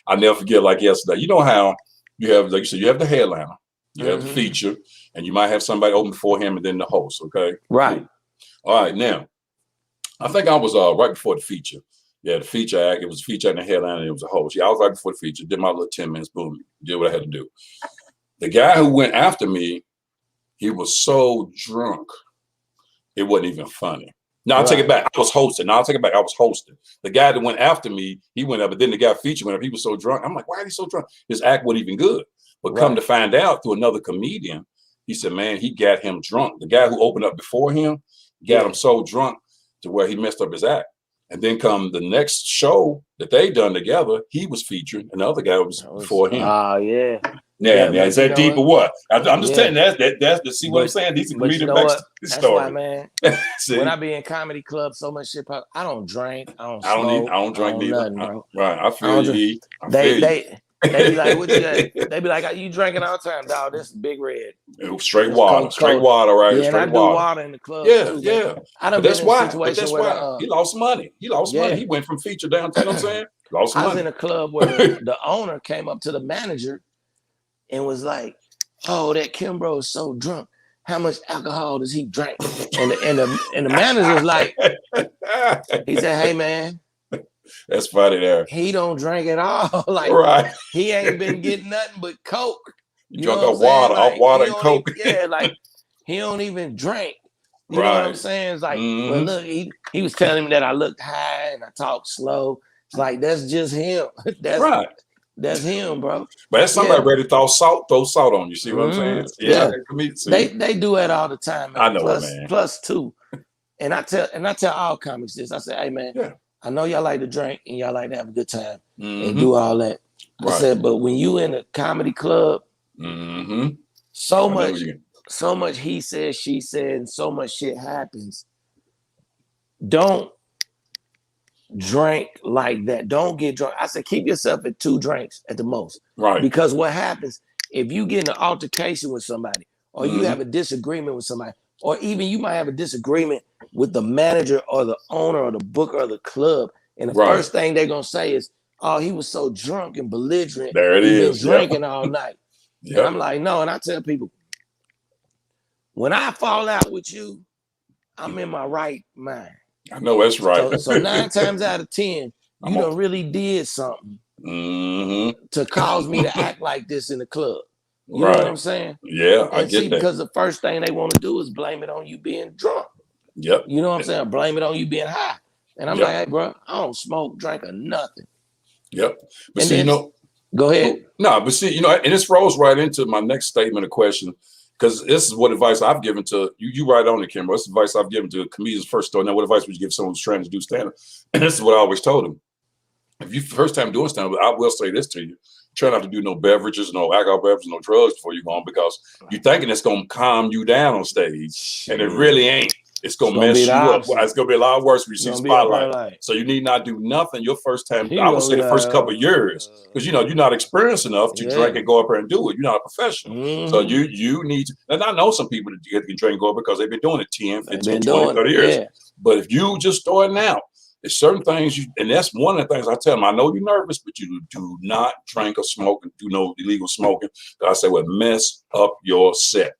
I never forget like yesterday. You know how you have, like you said, you have the headliner, you have the feature, and you might have somebody open for him, and then the host. Okay, right. All right, now I think I was right before the feature. Yeah, the feature act. It was a feature and the headliner, and it was a host. Yeah, I was right before the feature. Did my little 10 minutes, boom, did what I had to do. The guy who went after me, he was so drunk, it wasn't even funny. No, I'll take it back. I was hosting. No, I'll take it back. I was hosting. The guy that went after me, he went up, but then the guy featured went up. He was so drunk. I'm like, why is he so drunk? His act wasn't even good. But come to find out through another comedian, he said, man, he got him drunk. The guy who opened up before him got him so drunk to where he messed up his act. And then come the next show that they done together, he was featuring. Another guy was before him. Oh, yeah. Yeah, is that deep or what? I'm just telling you, that's see what I'm saying? These are comedian backstory. That's why, man, when I be in comedy clubs, so much shit pop, I don't drink, I don't smoke, I don't drink neither. Nothing, bro. Right, I feel you. They be like, what you got? They be like, you drinking all the time, dog. This is Big Red. Straight water, straight water, right? Yeah, straight and I do water in the club. Yeah, too, yeah. I done that's been why. in a situation where he lost money. He lost money. He went from feature down to, you know what I'm saying? Lost money. I was in a club where the owner came up to the manager and was like, "Oh, that Kimbro is so drunk. How much alcohol does he drink?" And the manager's like, he said, "Hey, man, that's funny there. He don't drink at all. Like he ain't been getting nothing but Coke. You drunk up water, like, water and Coke. Like he don't even drink. You know what I'm saying? It's like, well, look, he was telling me that I looked high and I talked slow. It's like that's just him. That's him, bro. But that's somebody ready to throw salt on you. See what I'm saying? Yeah. They do it all the time, man. I know it, man. Plus two. And I tell all comics this. I say, hey man, I know y'all like to drink and y'all like to have a good time and do all that. I said, but when you in a comedy club, so much he said, she said, and so much shit happens. Don't drink like that. Don't get drunk. I said, keep yourself at 2 drinks at the most. Right. Because what happens if you get in an altercation with somebody, or you have a disagreement with somebody, or even you might have a disagreement with the manager or the owner or the booker of the club, and the first thing they're gonna say is, "Oh, he was so drunk and belligerent. There it is. Been drinking all night." And I'm like, no. And I tell people, when I fall out with you, I'm in my right mind. I know that's right. So 9 times out of 10, you done really did something to cause me to act like this in the club. You know what I'm saying? Yeah, I get that. Because the first thing they want to do is blame it on you being drunk. Yep. You know what I'm saying? Blame it on you being high. And I'm like, hey, bro, I don't smoke, drink, or nothing. Yep. But see, go ahead. No, but see, and this rolls right into my next statement of question, because this is what advice I've given to you. You right on it, Kimber. This is advice I've given to comedians first start. Now, what advice would you give someone who's trying to do stand-up? And this is what I always told them. If you first time doing stand-up, I will say this to you. Try not to do no beverages, no alcohol beverages, no drugs before you go on, because you're thinking it's going to calm you down on stage. And it really ain't. It's going to mess you up. It's going to be a lot worse when you see the spotlight. So you need not do nothing your first time. I would say the first couple of years, because you're not experienced enough to drink and go up there and do it. You're not a professional. So you need to, and I know some people that can drink and go up because they've been doing it 10, 15, 20, 30 years. But if you just starting out, there's certain things and that's one of the things I tell them. I know you're nervous, but you do not drink or smoke and do no illegal smoking. I say, well, mess up your set.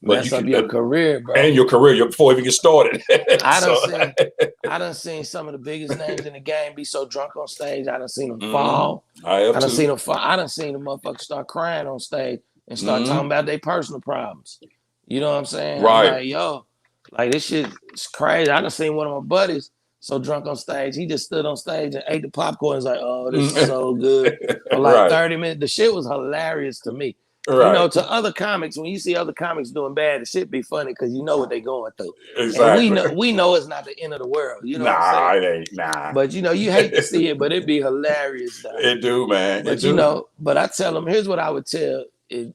Mess up your career, bro. And your career before you even get started. I done seen some of the biggest names in the game be so drunk on stage. I done seen them fall. I done seen them fall. I done seen the motherfuckers start crying on stage and start talking about their personal problems. You know what I'm saying? Right. I'm like, yo, like this shit is crazy. I done seen one of my buddies so drunk on stage. He just stood on stage and ate the popcorn. He's like, oh, this is so good. For like 30 minutes. The shit was hilarious to me. Right. You know, to other comics, when you see other comics doing bad, it should be funny because you know what they're going through. Exactly. And we know it's not the end of the world. You know what I'm saying? It ain't. Nah. But you hate to see it, but it'd be hilarious though. It do, man. But but I tell them, here's what I would tell. The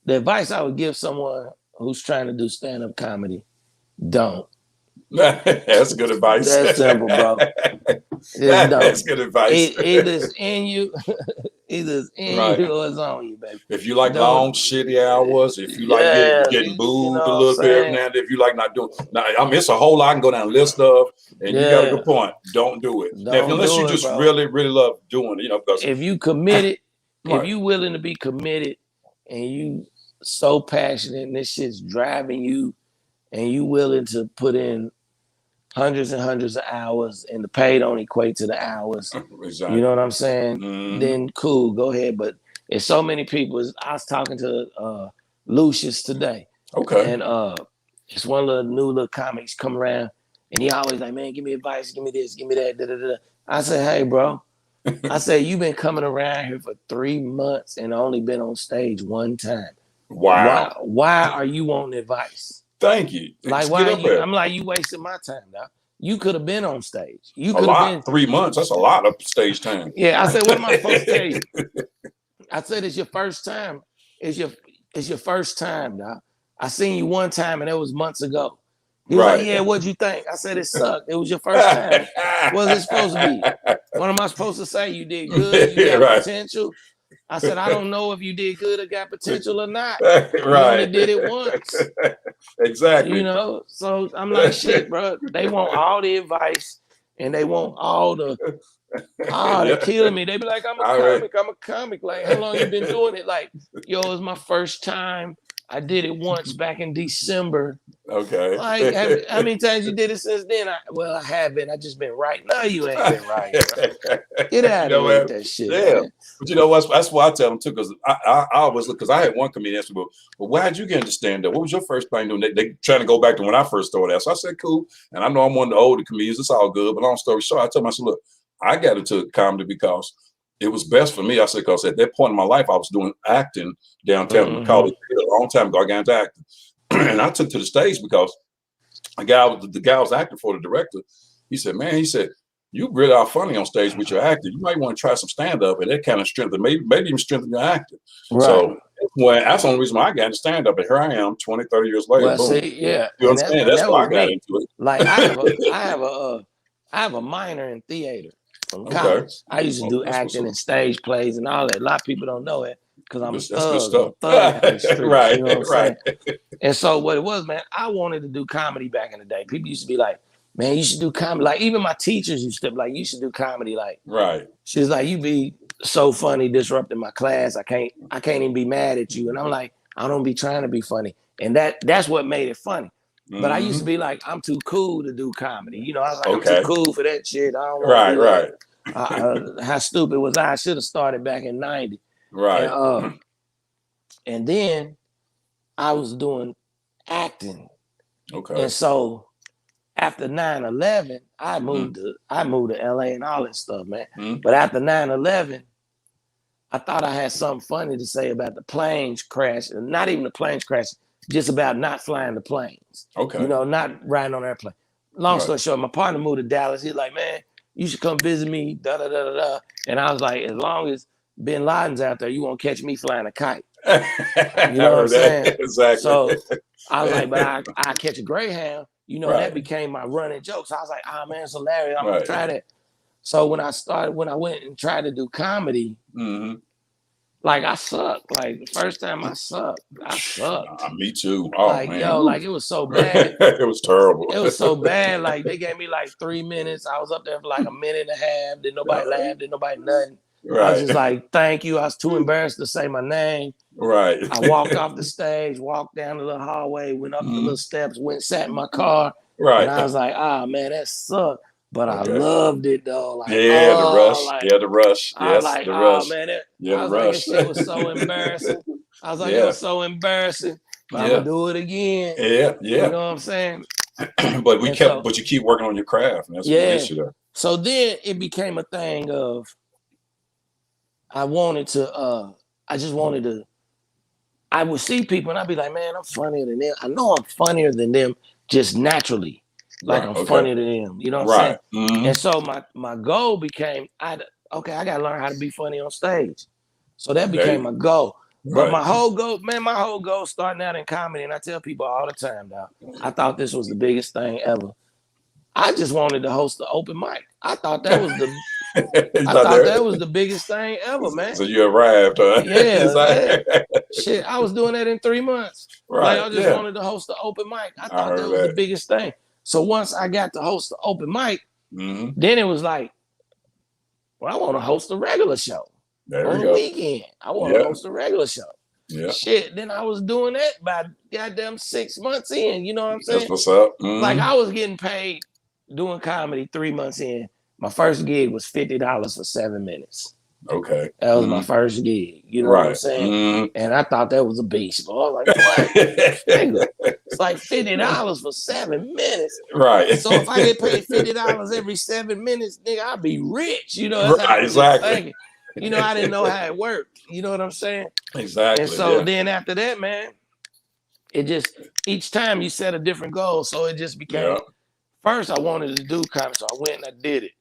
advice I would give someone who's trying to do stand-up comedy: don't. That's good advice. That's simple, bro. That's good advice. Either it's in you, you or it's on you, baby. If you like long, shitty hours, if you like getting booed a little bit, now if you like not doing, it's a whole lot I can go down a list of, and you got a good point. Don't do it. Unless you just really, really love doing it, because if you committed, if you willing to be committed, and you so passionate, and this shit's driving you, and you willing to put in hundreds and hundreds of hours, and the pay don't equate to the hours. Exactly. You know what I'm saying? Then cool, go ahead. But It's so many people. I was talking to Lucius today, Okay. and it's one little new little comics come around, and he always like, man, give me advice, give me this, give me that. Da, da, da. I said, hey, bro. I said, you've been coming around here for 3 months and only been on stage one time. Wow. Why are you wanting advice? Thank you. Like, why are you? I'm like, you wasting my time now. You could have been on stage. You could have been 3 months. That's a lot of stage time. Yeah, I said, what am I supposed to tell you? I said, it's your first time. It's your first time now. I seen you one time and it was months ago. He was like, yeah, what'd you think? I said, it sucked. It was your first time. What was it supposed to be? What am I supposed to say? You did good. You got potential. I said, I don't know if you did good or got potential or not. You only did it once. Exactly. You know, so I'm like, shit, bro. They want all the advice and they want all the they're killing me. They be like, I'm a comic. Like, how long you been doing it? Like, yo, it's my first time. I did it once back in December. Okay. Like, how many times you did it since then? I haven't. I just been writing. No, you ain't been writing. Get out of here with that shit. Yeah. Man. But you know what? That's why I tell them too, because I always look, because I had one comedian ask me, well, why did you get into stand-up? What was your first thing doing? They trying to go back to when I first started out. So I said, cool. And I know I'm one of the older comedians. It's all good. But long story short, I told myself, look, I got into comedy because it was best for me. I said, because at that point in my life, I was doing acting downtown in college a long time ago. I got into acting. And I took to the stage because the guy was acting for the director. He said, man, you really are funny on stage with your acting. You might want to try some stand-up, and that kind of strengthen, maybe even strengthen your acting. Right. So that's the only reason why I got into stand-up. And here I am 20, 30 years later. Well, see, yeah. You understand? That's why I got into it. Like I have a minor in theater from college. Okay. I used to do acting and stage plays and all that. A lot of people don't know it because I'm a thug. Right, you know what I'm saying? And so what it was, man, I wanted to do comedy back in the day. People used to be like, man, you should do comedy. Like, even my teachers used to be like, you should do comedy. Like, right. She was like, you be so funny disrupting my class. I can't even be mad at you. And I'm like, I don't be trying to be funny. And that's what made it funny. But I used to be like, I'm too cool to do comedy. You know, I was like, I'm too cool for that shit. I don't want to do that. How stupid was I? I should have started back in 90. Right. And then I was doing acting. Okay. And so after 9/11, I moved to LA and all that stuff, man. But after 9/11, I thought I had something funny to say about the planes crash, and not even the planes crash, just about not flying the planes. Okay. You know, not riding on airplane. Long story short, my partner moved to Dallas. He's like, man, you should come visit me, da da da da da. And I was like, as long as Bin Laden's out there, you won't catch me flying a kite. You know what I'm saying? Exactly. So I was like, but I catch a Greyhound. You know, that became my running joke. So I was like, oh man, it's hilarious. I'm gonna try that. So when I went and tried to do comedy, like I sucked. Like the first time I sucked. Me too. Oh like, man. Yo, like it was so bad. It was terrible. It was so bad. Like they gave me like 3 minutes. I was up there for like a minute and a half. Did nobody laugh? Did nobody nothing? I was just like, thank you. I was too embarrassed to say my name. Right. I walked off the stage, walked down the little hallway, went up the little steps, sat in my car. Right. And I was like, man, that sucked. But I loved it though. Like, the rush. Like, the rush. I was like, rush. Man, I was like, this shit was so embarrassing. I was like, it was so embarrassing. But I'm gonna do it again. Yeah. You know what I'm saying? But you keep working on your craft. And that's what the issue there. So then it became a thing of I would see people and I'd be like, man, I'm funnier than them. I know I'm funnier than them just naturally. Like I'm funnier than them. You know what I'm saying? And so my goal became, I gotta learn how to be funny on stage. So that became my goal. But my whole goal starting out in comedy, and I tell people all the time now, I thought this was the biggest thing ever. I just wanted to host the open mic. I thought that was the biggest thing ever, man. So you arrived, huh? Yeah. Shit, I was doing that in 3 months. Right. Like I just wanted to host the open mic. I thought that was the biggest thing. So once I got to host the open mic, then it was like, well, I want to host a regular show on the weekend. I want to host a regular show. Yeah. Shit. Then I was doing that by goddamn 6 months in. You know what I'm saying? That's what's up. Like I was getting paid doing comedy 3 months in. My first gig was $50 for 7 minutes. Okay. That was my first gig. You know what I'm Right. saying? And I thought that was a beast. So I was like, what? Nigga, it's like $50 for 7 minutes. Right. So if I get paid $50 every 7 minutes, nigga, I'll be rich. You know, that's how Right, I was just exactly. thinking. You know, I didn't know how it worked. You know what I'm saying? Exactly. And so then after that, man, it just, each time you set a different goal. So it just became, first I wanted to do comedy. So I went and I did it.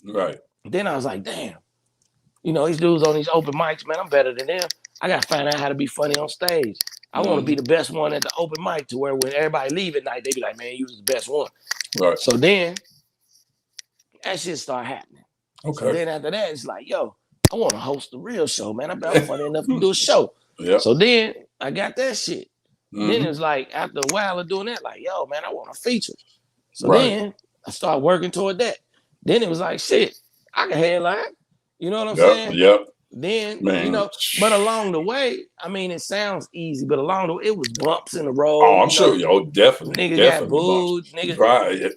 Right. Then I was like, damn, you know, these dudes on these open mics, man, I'm better than them. I got to find out how to be funny on stage. I want to be the best one at the open mic to where when everybody leave at night, they be like, man, you was the best one. Right. So then that shit start happening. Okay. So then after that, it's like, yo, I want to host a real show, man. I'm funny enough to do a show. Yep. So then I got that shit. Then it was like, after a while of doing that, like, yo, man, I want a feature. So then I started working toward that. Then it was like, shit, I can headline. You know what I'm saying? Yep. Then, man. You know, but along the way, I mean, it sounds easy, but along the way, it was bumps in the road. Oh, I'm sure. Yo, definitely. Nigga definitely got booed. Nigga, right.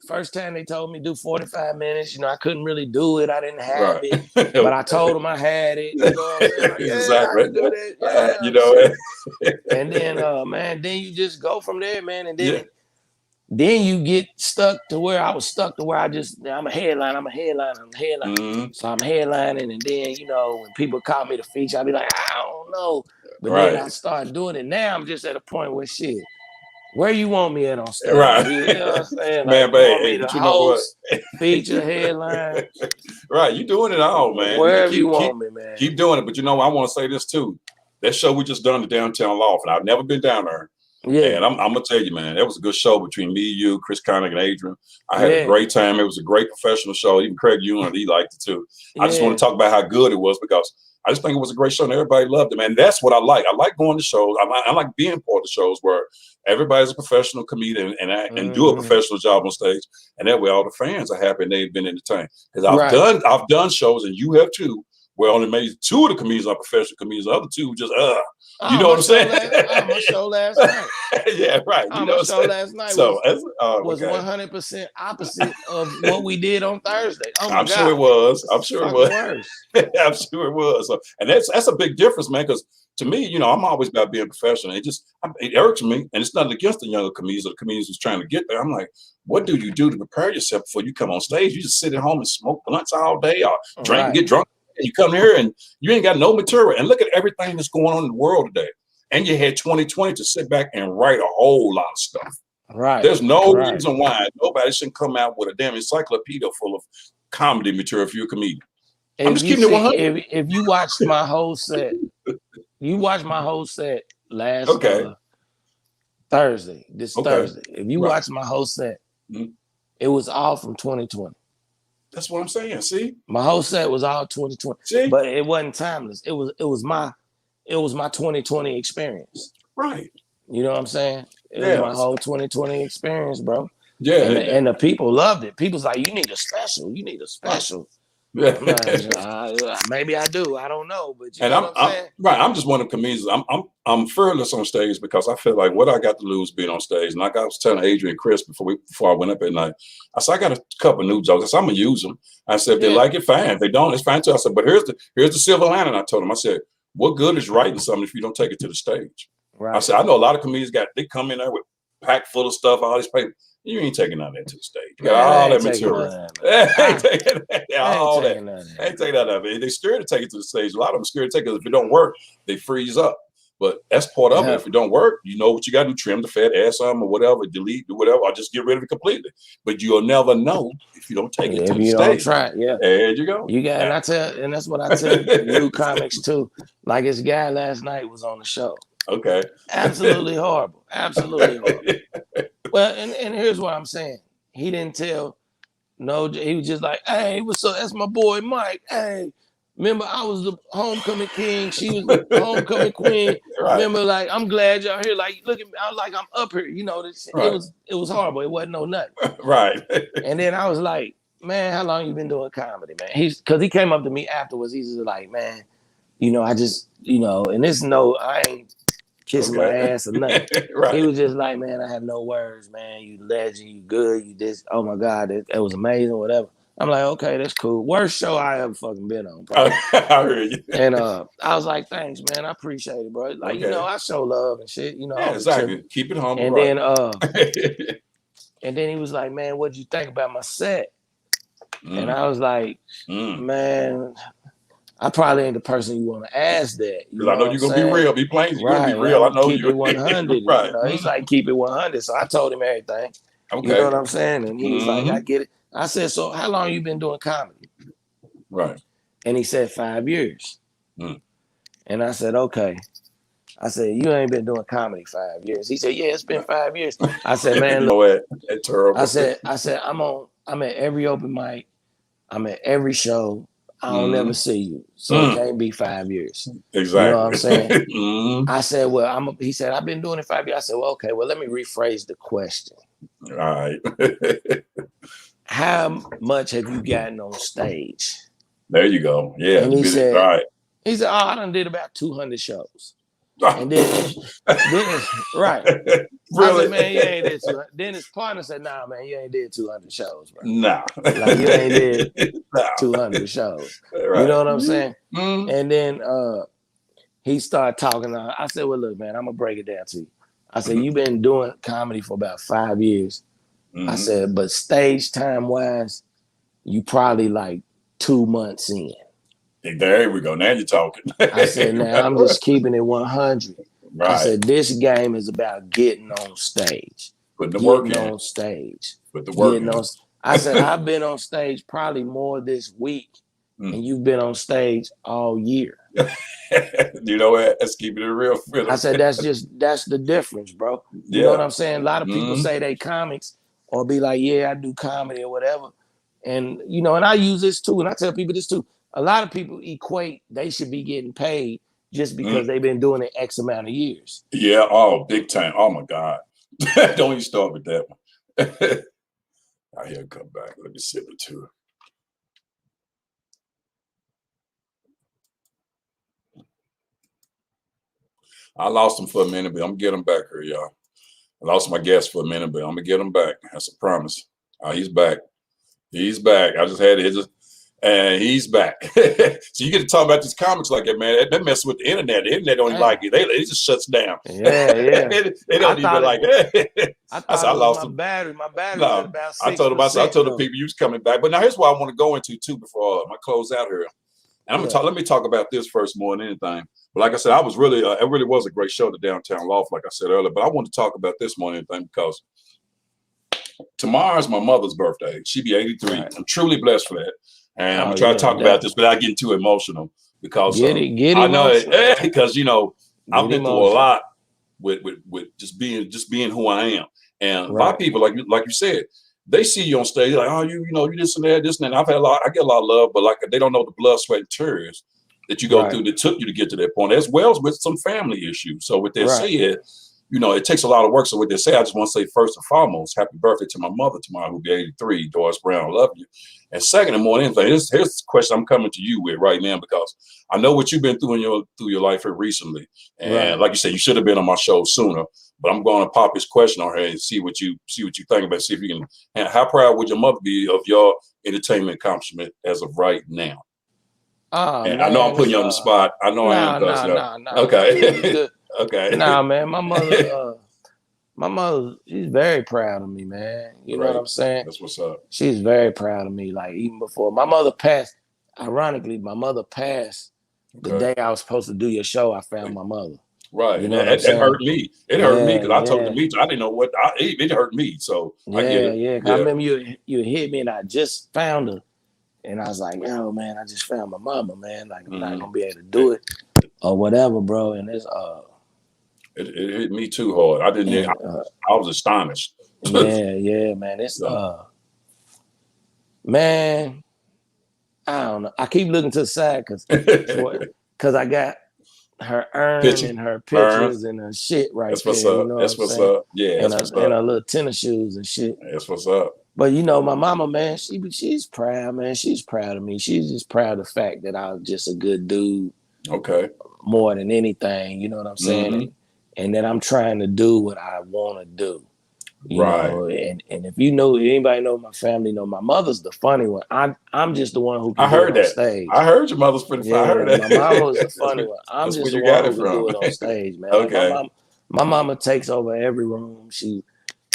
First time they told me do 45 minutes. You know, I couldn't really do it. I didn't have it, but I told them I had it. You know what I'm saying? Like, exactly. I can do that. Yeah, you know. And then, man, then you just go from there, man, and then. Then you get stuck to where I was stuck to where I'm a headline. So I'm headlining, and then, you know, when people call me to feature, I'll be like, I don't know. But then I start doing it. Now I'm just at a point where shit, where you want me at on stage? Right. You know what I'm saying? Man, like, babe, you want me to host, feature, headline. Right, you doing it all, man. Wherever you want me, man. Keep doing it. But you know, I want to say this too. That show we just done, the Downtown Loft, and I've never been down there. Yeah. And I'm gonna tell you, man, that was a good show between me, you, Chris Connick, and Adrian. I had a great time. It was a great professional show. Even Craig Ewan, he liked it too. I just want to talk about how good it was because I just think it was a great show and everybody loved it, man. That's what I like. I like going to shows. I like being part of shows where everybody's a professional comedian and do a professional job on stage, and that way all the fans are happy and they've been entertained. Because I've done shows, and you have too, where only maybe 2 of the comedians are professional comedians, the other 2 just you know what I'm saying? My show last night. Yeah, right. My show last night was 100% opposite of what we did on Thursday. Oh my God. Sure it was. I'm sure it was. Worse. I'm sure it was. So, and that's a big difference, man. Because to me, you know, I'm always about being professional. It irks me, and it's nothing against the younger comedians or the comedians who's trying to get there. I'm like, what do you do to prepare yourself before you come on stage? You just sit at home and smoke blunts all day, or drink and get drunk. You come here and you ain't got no material. And look at everything that's going on in the world today. And you had 2020 to sit back and write a whole lot of stuff. Right. There's no reason why nobody shouldn't come out with a damn encyclopedia full of comedy material if you're a comedian. I'm just keeping it 100. If you watched my whole set, last Thursday. Thursday. If you watched my whole set, it was all from 2020. That's what I'm saying. See, my whole set was all 2020, but it wasn't timeless. It was my 2020 experience. Right. You know what I'm saying? It was my whole 2020 experience, bro. Yeah. And the people loved it. People's like, you need a special. You need a special. Maybe I do. I don't know, but you know what I'm saying? Right. I'm just one of the comedians. I'm fearless on stage because I feel like what I got to lose being on stage. And like I was telling Adrian and Chris before I went up at night, I said I got a couple of new jokes. I said I'm gonna use them. I said if they like it, fine. If they don't, it's fine too. I said, but here's the silver lining. I told them. I said, what good is writing something if you don't take it to the stage? Right. I said I know a lot of comedians they come in there with packed full of stuff, all this paper. You ain't taking none of that to the stage. You got all that material. Ain't taking none of it. They're scared to take it to the stage. A lot of them scared to take it. If it don't work, they freeze up. But that's part of it. If it don't work, you know what you got to do: trim the fat, add some or whatever, delete, do whatever, or just get rid of it completely. But you'll never know if you don't take it to the stage. Don't try it, there you go. You got, and that's what I tell new comics too. Like this guy last night was on the show. Okay. Absolutely horrible. Absolutely horrible. Well, and here's what I'm saying. He didn't tell. No, he was just like, hey, what's up? That's my boy Mike. Hey, remember I was the homecoming king. She was the homecoming queen. Remember, like, I'm glad y'all here. Like, look at me. I was like, I'm up here. You know, it was horrible. It wasn't no nothing. Right. And then I was like, man, how long you been doing comedy, man? Because he came up to me afterwards. He's just like, man, you know, I just, you know, and I ain't kissing my ass or nothing. He was just like, man, I have no words, man. You legend, you good, you this. Oh my God, that was amazing, whatever. I'm like, okay, that's cool. Worst show I ever fucking been on, bro. I heard you. And I was like, thanks, man. I appreciate it, bro. Like, Okay. I show love and shit. I Yeah, was exactly. chilling. Keep it humble, And right? then he was like, man, what'd you think about my set? And I was like, man, I probably ain't the person you want to ask that. Because I know you're gonna be real. Be plain. You're gonna be real. I know keep you. it 100. Right. He's like, keep it 100. So I told him everything. Okay. You know what I'm saying? And he was like, I get it. I said, so how long you been doing comedy? Right. And he said 5 years. And I said, okay. I said, you ain't been doing comedy 5 years. He said, yeah, it's been 5 years. I said, man, look. That's terrible. I said, I'm at every open mic. I'm at every show. I don't never see you. So it can't be 5 years. Exactly. You know what I'm saying? I said, well, he said, I've been doing it 5 years. I said, well, okay, well, let me rephrase the question. All right. How much have you gotten on stage? There you go. Yeah. And he said, all right. Oh, I done did about 200 shows. And then right. Really? I said, man, you ain't did 200. Then his partner said, nah, man, you ain't did 200 shows, bro. Nah. Like, you ain't did 200 shows. Right. You know what I'm saying? And then he started talking. I said, well, look, man, I'm going to break it down to you. I said, you've been doing comedy for about 5 years. I said, but stage time wise, you probably like 2 months in. There we go. Now you're talking. I said, now I'm just keeping it 100. Right. I said, this game is about getting on stage. Putting the work in. Getting on stage. Put the work in. I said, I've been on stage probably more this week, and you've been on stage all year. You know what? Let's keep it real. I said, that's the difference, bro. You know what I'm saying? A lot of people say they comics or be like, yeah, I do comedy or whatever. And, and I use this too, and I tell people this too. A lot of people equate they should be getting paid just because they've been doing it X amount of years. Yeah, oh, big time. Oh my God. Don't even start with that one. I hear come back. Let me sip it to her. I lost him for a minute, but I'm gonna get him back here, y'all. I lost my guest for a minute, but I'm gonna get him back. That's a promise. He's back. He's back. I just had it. And he's back. So you get to talk about these comics like that, man. They mess with the internet. The internet don't even like it. They just shuts down. Yeah. they don't even like it. I lost my battery. My battery was about 6%. I told the people you was coming back. But now here's what I want to go into too before I close out here. And let me talk about this first more than anything. But like I said, I was really it really was a great show, the Downtown Loft, like I said earlier. But I want to talk about this more than anything because tomorrow's my mother's birthday. She'll be 83. Right. I'm truly blessed for that. And I'm gonna try to talk about this without getting too emotional because I know it, because I've been through a lot with just being who I am. And a lot of people, like you said, they see you on stage like, oh, you this and that, and I've had I get a lot of love, but like they don't know the blood, sweat, and tears that you go through that took you to get to that point, as well as with some family issues. So with that said, it takes a lot of work. So with that said, I just want to say first and foremost, happy birthday to my mother tomorrow, who'll be 83, Doris Brown. I love you. And second and more than anything, here's the question I'm coming to you with right now, because I know what you've been through through your life here recently. And like you said, you should have been on my show sooner. But I'm going to pop this question on her and see what you think about. See if you can. And how proud would your mother be of your entertainment accomplishment as of right now? And man, I know I'm putting you on the spot. I know I am. No. Okay. Okay. Nah, man, my mother, she's very proud of me, man. You know what I'm saying? That's what's up. She's very proud of me. Like, even before my mother passed, ironically, my mother passed the day I was supposed to do your show. I found my mother. Right. You know it hurt me. It hurt me because I told the meter. I didn't know what it hurt me. So I get it. Yeah. I remember you hit me and I just found her. And I was like, yo, man, I just found my mama, man. Like, I'm not gonna be able to do it or whatever, bro. And it's it hit me too hard. I didn't. I was astonished. Yeah, man. It's man. I don't know. I keep looking to the side because I got her urn and her pictures and her shit right That's there. What's up. That's what's up. Yeah, and her little tennis shoes and shit. That's what's up. But my mama, man, she's proud, man. She's proud of me. She's just proud of the fact that I was just a good dude. Okay. More than anything, you know what I'm saying? And that I'm trying to do what I want to do. You know, and if you know anybody know my family, know my mother's the funny one. I'm just the one who I can do it heard on that. stage. I heard your mother's pretty fun. I heard Yeah, that. my mama was the funny one. I'm That's where just the you one got who it can do from. it on stage, man. Like Okay. my mama takes over every room. She's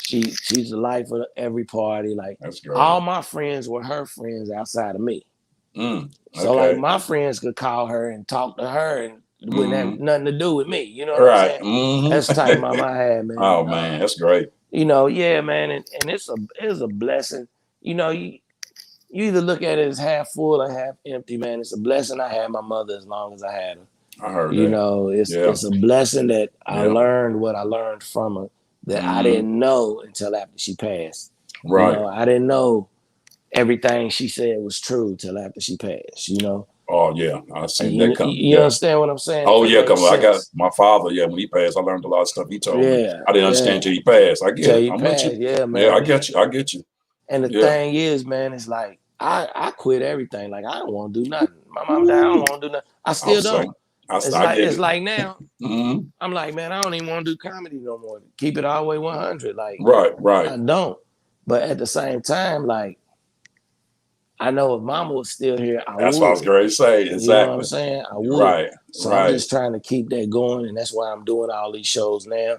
the life of every party. Like That's great. all my friends were her friends outside of me. So like Okay. my friends could call her and talk to her and wouldn't have nothing to do with me. You know what I'm Right. saying? That's the type of mama I had, man. Oh man, that's great. You know, yeah, man, and it's a blessing. You know, you either look at it as half full or half empty, man. It's a blessing I had my mother as long as I had her. I heard You that. know, it's a blessing that I Yeah. learned what I learned from her that I didn't know until after she passed. Right. You know, I didn't know everything she said was true till after she passed. You know. Oh yeah, I seen You, that come. you understand what I'm saying? Oh If that yeah, makes come on. I got sense. my father. Yeah, when he passed, I learned a lot of stuff he told me. Yeah, I didn't understand until he passed. I get Till it. he I'm with passed. you. Yeah, man. Yeah, I get you. I get you. And the thing is, man, it's like I quit everything. Like I don't want to do nothing. My mom died. I don't want to do nothing. I still don't. It's like now. I'm like, man, I don't even want to do comedy no more. Keep it all the way 100. Like, right. I don't. But at the same time, like, I know if mama was still here, I That's would. what I was going to say. Exactly. You know what I'm saying? I would. Right. So I'm just trying to keep that going, and that's why I'm doing all these shows now.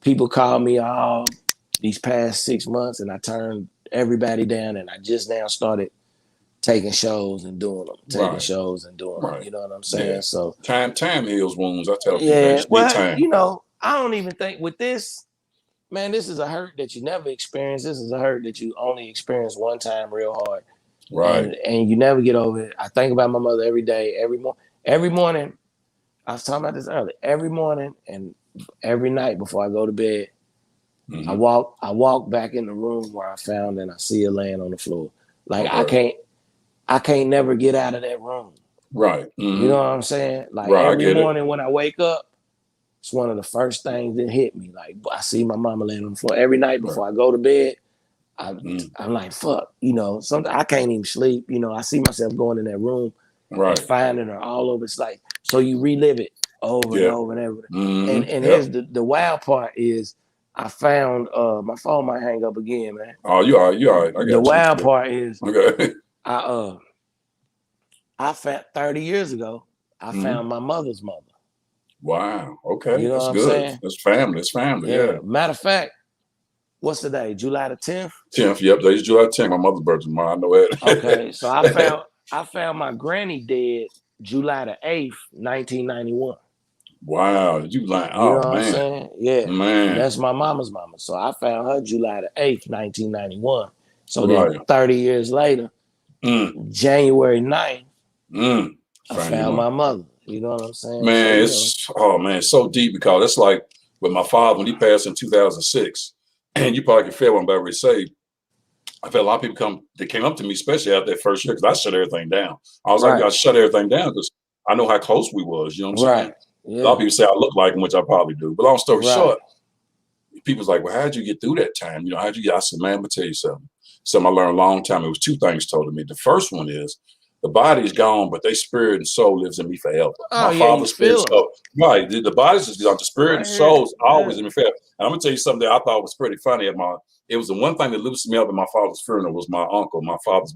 People call me all these past 6 months, and I turned everybody down, and I just now started taking shows and doing them. Taking shows and doing them. You know what I'm saying? Yeah. So time heals wounds. I tell people yeah. Well, time. you know, I don't even think with this, man, this is a hurt that you never experienced. This is a hurt that you only experience one time real hard. Right. And you never get over it. I think about my mother every day, every morning. I was talking about this earlier. Every morning and every night before I go to bed, I walk back in the room where I found and I see her laying on the floor. Like I can't never get out of that room. Right. You know what I'm saying? Like every morning when I wake up, it's one of the first things that hit me. Like I see my mama laying on the floor. Every night before I go to bed, I'm like, fuck, you know, sometimes I can't even sleep. You know, I see myself going in that room and finding her all over. It's like, so you relive it over and over and over. And here's the wild part is I found my phone might hang up again, man. Oh, you all right. I got the wild part is okay. I found 30 years ago, I found my mother's mother. Wow. Okay. You know That's what I'm good. saying? That's family. It's family. Yeah. Matter of fact, what's the day? July the 10th? 10th. Yep. Today's July 10th. My mother's birthday tomorrow. I know it. Okay. So I found my granny dead July the 8th, 1991. Wow. You lying. You know what man. I'm saying? Yeah. Man. And that's my mama's mama. So I found her July the 8th, 1991. So then 30 years later, January 9th, I found my mother. You know what I'm saying? Man, so, it's so deep because it's like with my father when he passed in 2006, and you probably can feel what I'm about to say. I felt a lot of people came up to me, especially after that first year, because I shut everything down. I was like, I shut everything down because I know how close we was. You know what I'm saying? Yeah. A lot of people say I look like him, which I probably do. But long story short, people's like, well, how'd you get through that time? You know, how'd you get? I said, man, I'm gonna tell you something. Something I learned a long time. It was two things told to me. The first one is the body is gone, but their spirit and soul lives in me forever. My father's spirit, soul, the body's just gone. The spirit and soul is always in me forever. And I'm gonna tell you something that I thought was pretty funny. It was the one thing that loosened me up at my father's funeral was my uncle, my father's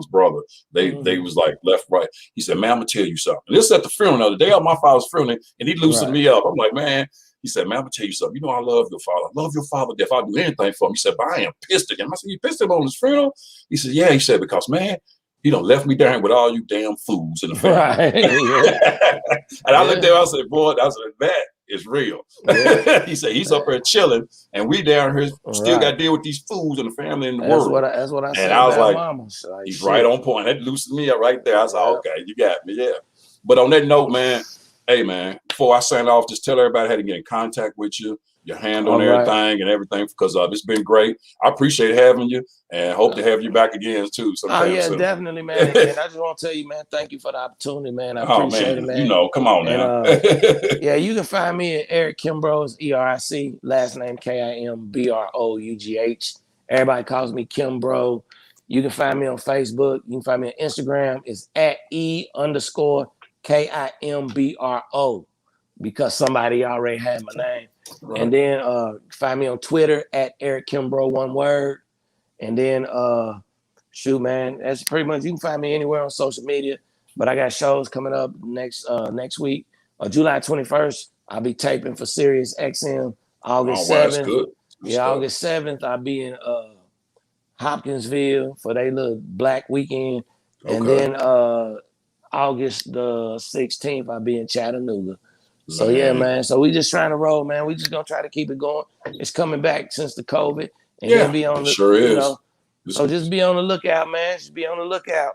brother. They was like left, right. He said, man, I'm gonna tell you something. And this is at the funeral, the day of my father's funeral, and he loosened me up. I'm like, man. He said, man, I'm gonna tell you something. You know, I love your father. I love your father. If I do anything for him, he said, but I am pissed at him. I said, you pissed at him on his funeral? He said, yeah. He said, because man, he done left me down with all you damn fools in the family. And I looked there, I said, boy, that is real. He said, he's up here chilling, and we down here still got to deal with these fools in the family in the world. That's what I said. And I was like, mama. He's right on point. That loosened me up right there. I was like, okay, you got me, But on that note, man, hey, man, before I sign off, just tell everybody how to get in contact with you, your hand on everything and everything, because it's been great. I appreciate having you and hope to have you back again, too. Soon. Definitely, man. And I just want to tell you, man, thank you for the opportunity, man. I appreciate it, man. You know, come on now. You can find me at Eric Kimbrough, ERIC, last name KIMBROUGH. Everybody calls me Kimbrough. You can find me on Facebook. You can find me on Instagram. It's at @E_KIMBRO. because somebody already had my name. Right. And then find me on Twitter at Eric Kimbrough, one word. And then shoot, man, that's pretty much, you can find me anywhere on social media. But I got shows coming up next week. July 21st, I'll be taping for Sirius XM. August 7th. That's good. August 7th, I'll be in Hopkinsville for their little Black weekend. Okay. And then August the 16th, I'll be in Chattanooga. So yeah, man. So we just trying to roll, man. We just gonna try to keep it going. It's coming back since the COVID. And then be on the, sure is. You know, so just be on the lookout, man. Just be on the lookout.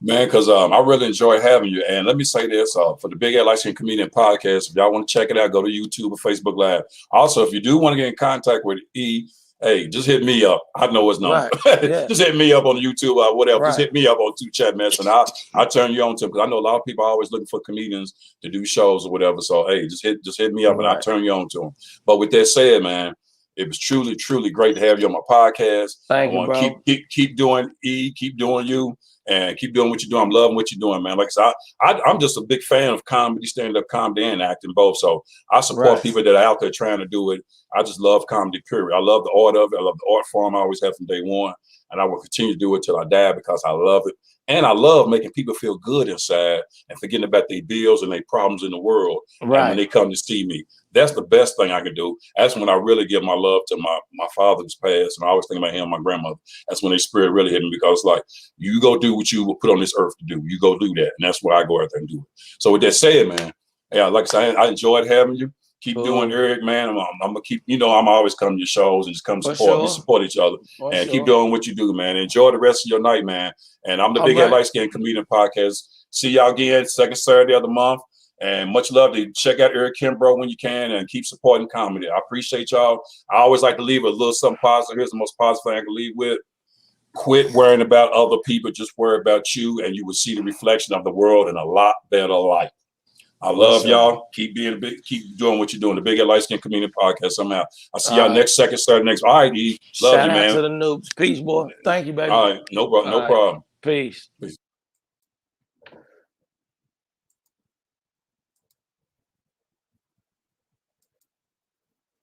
Man, because I really enjoy having you. And let me say this, for the Big Ed Light Skin Comedian Podcast, if y'all want to check it out, go to YouTube or Facebook Live. Also, if you do want to get in contact with E, hey, just hit me up. I know his number. Right. Yeah. Just hit me up on YouTube or whatever. Right. Just hit me up on Chat Mess, and I'll turn you on to him, because I know a lot of people are always looking for comedians to do shows or whatever. So, hey, just hit me up, and I'll turn you on to him. But with that said, man, it was truly, truly great to have you on my podcast. Thank you, bro. Keep doing keep doing you, and keep doing what you're doing. I'm loving what you're doing, man. Like I said, I'm just a big fan of comedy, stand-up comedy, and acting both. So I support people that are out there trying to do it. I just love comedy, period. I love the art of it. I love the art form. I always have from day one. And I will continue to do it till I die, because I love it. And I love making people feel good inside and forgetting about their bills and their problems in the world. Right. And when they come to see me, that's the best thing I can do. That's when I really give my love to my father who's passed. And I always think about him and my grandmother. That's when their spirit really hit me, because like, you go do what you were put on this earth to do. You go do that. And that's where I go out there and do it. So with that said, man, yeah, like I said, I enjoyed having you. Keep doing Eric, man. I'm gonna keep, I'm always coming to your shows and just come support. We support each other. Keep doing what you do, man. Enjoy the rest of your night, man. And I'm the Big Ed Light Skin Comedian Podcast. See y'all again, second Saturday of the month. And much love to check out Eric Kimbrough when you can, and keep supporting comedy. I appreciate y'all. I always like to leave a little something positive. Here's the most positive thing I can leave with. Quit worrying about other people. Just worry about you, and you will see the reflection of the world in a lot better light. I love y'all. Keep doing what you're doing. The Big Ed Light Skin Comedian Podcast. Somehow. I'll see y'all next second Saturday next. All right, E. Love you, man. Shout out to the noobs. Peace, boy. Thank you, baby. All right. No problem. Peace.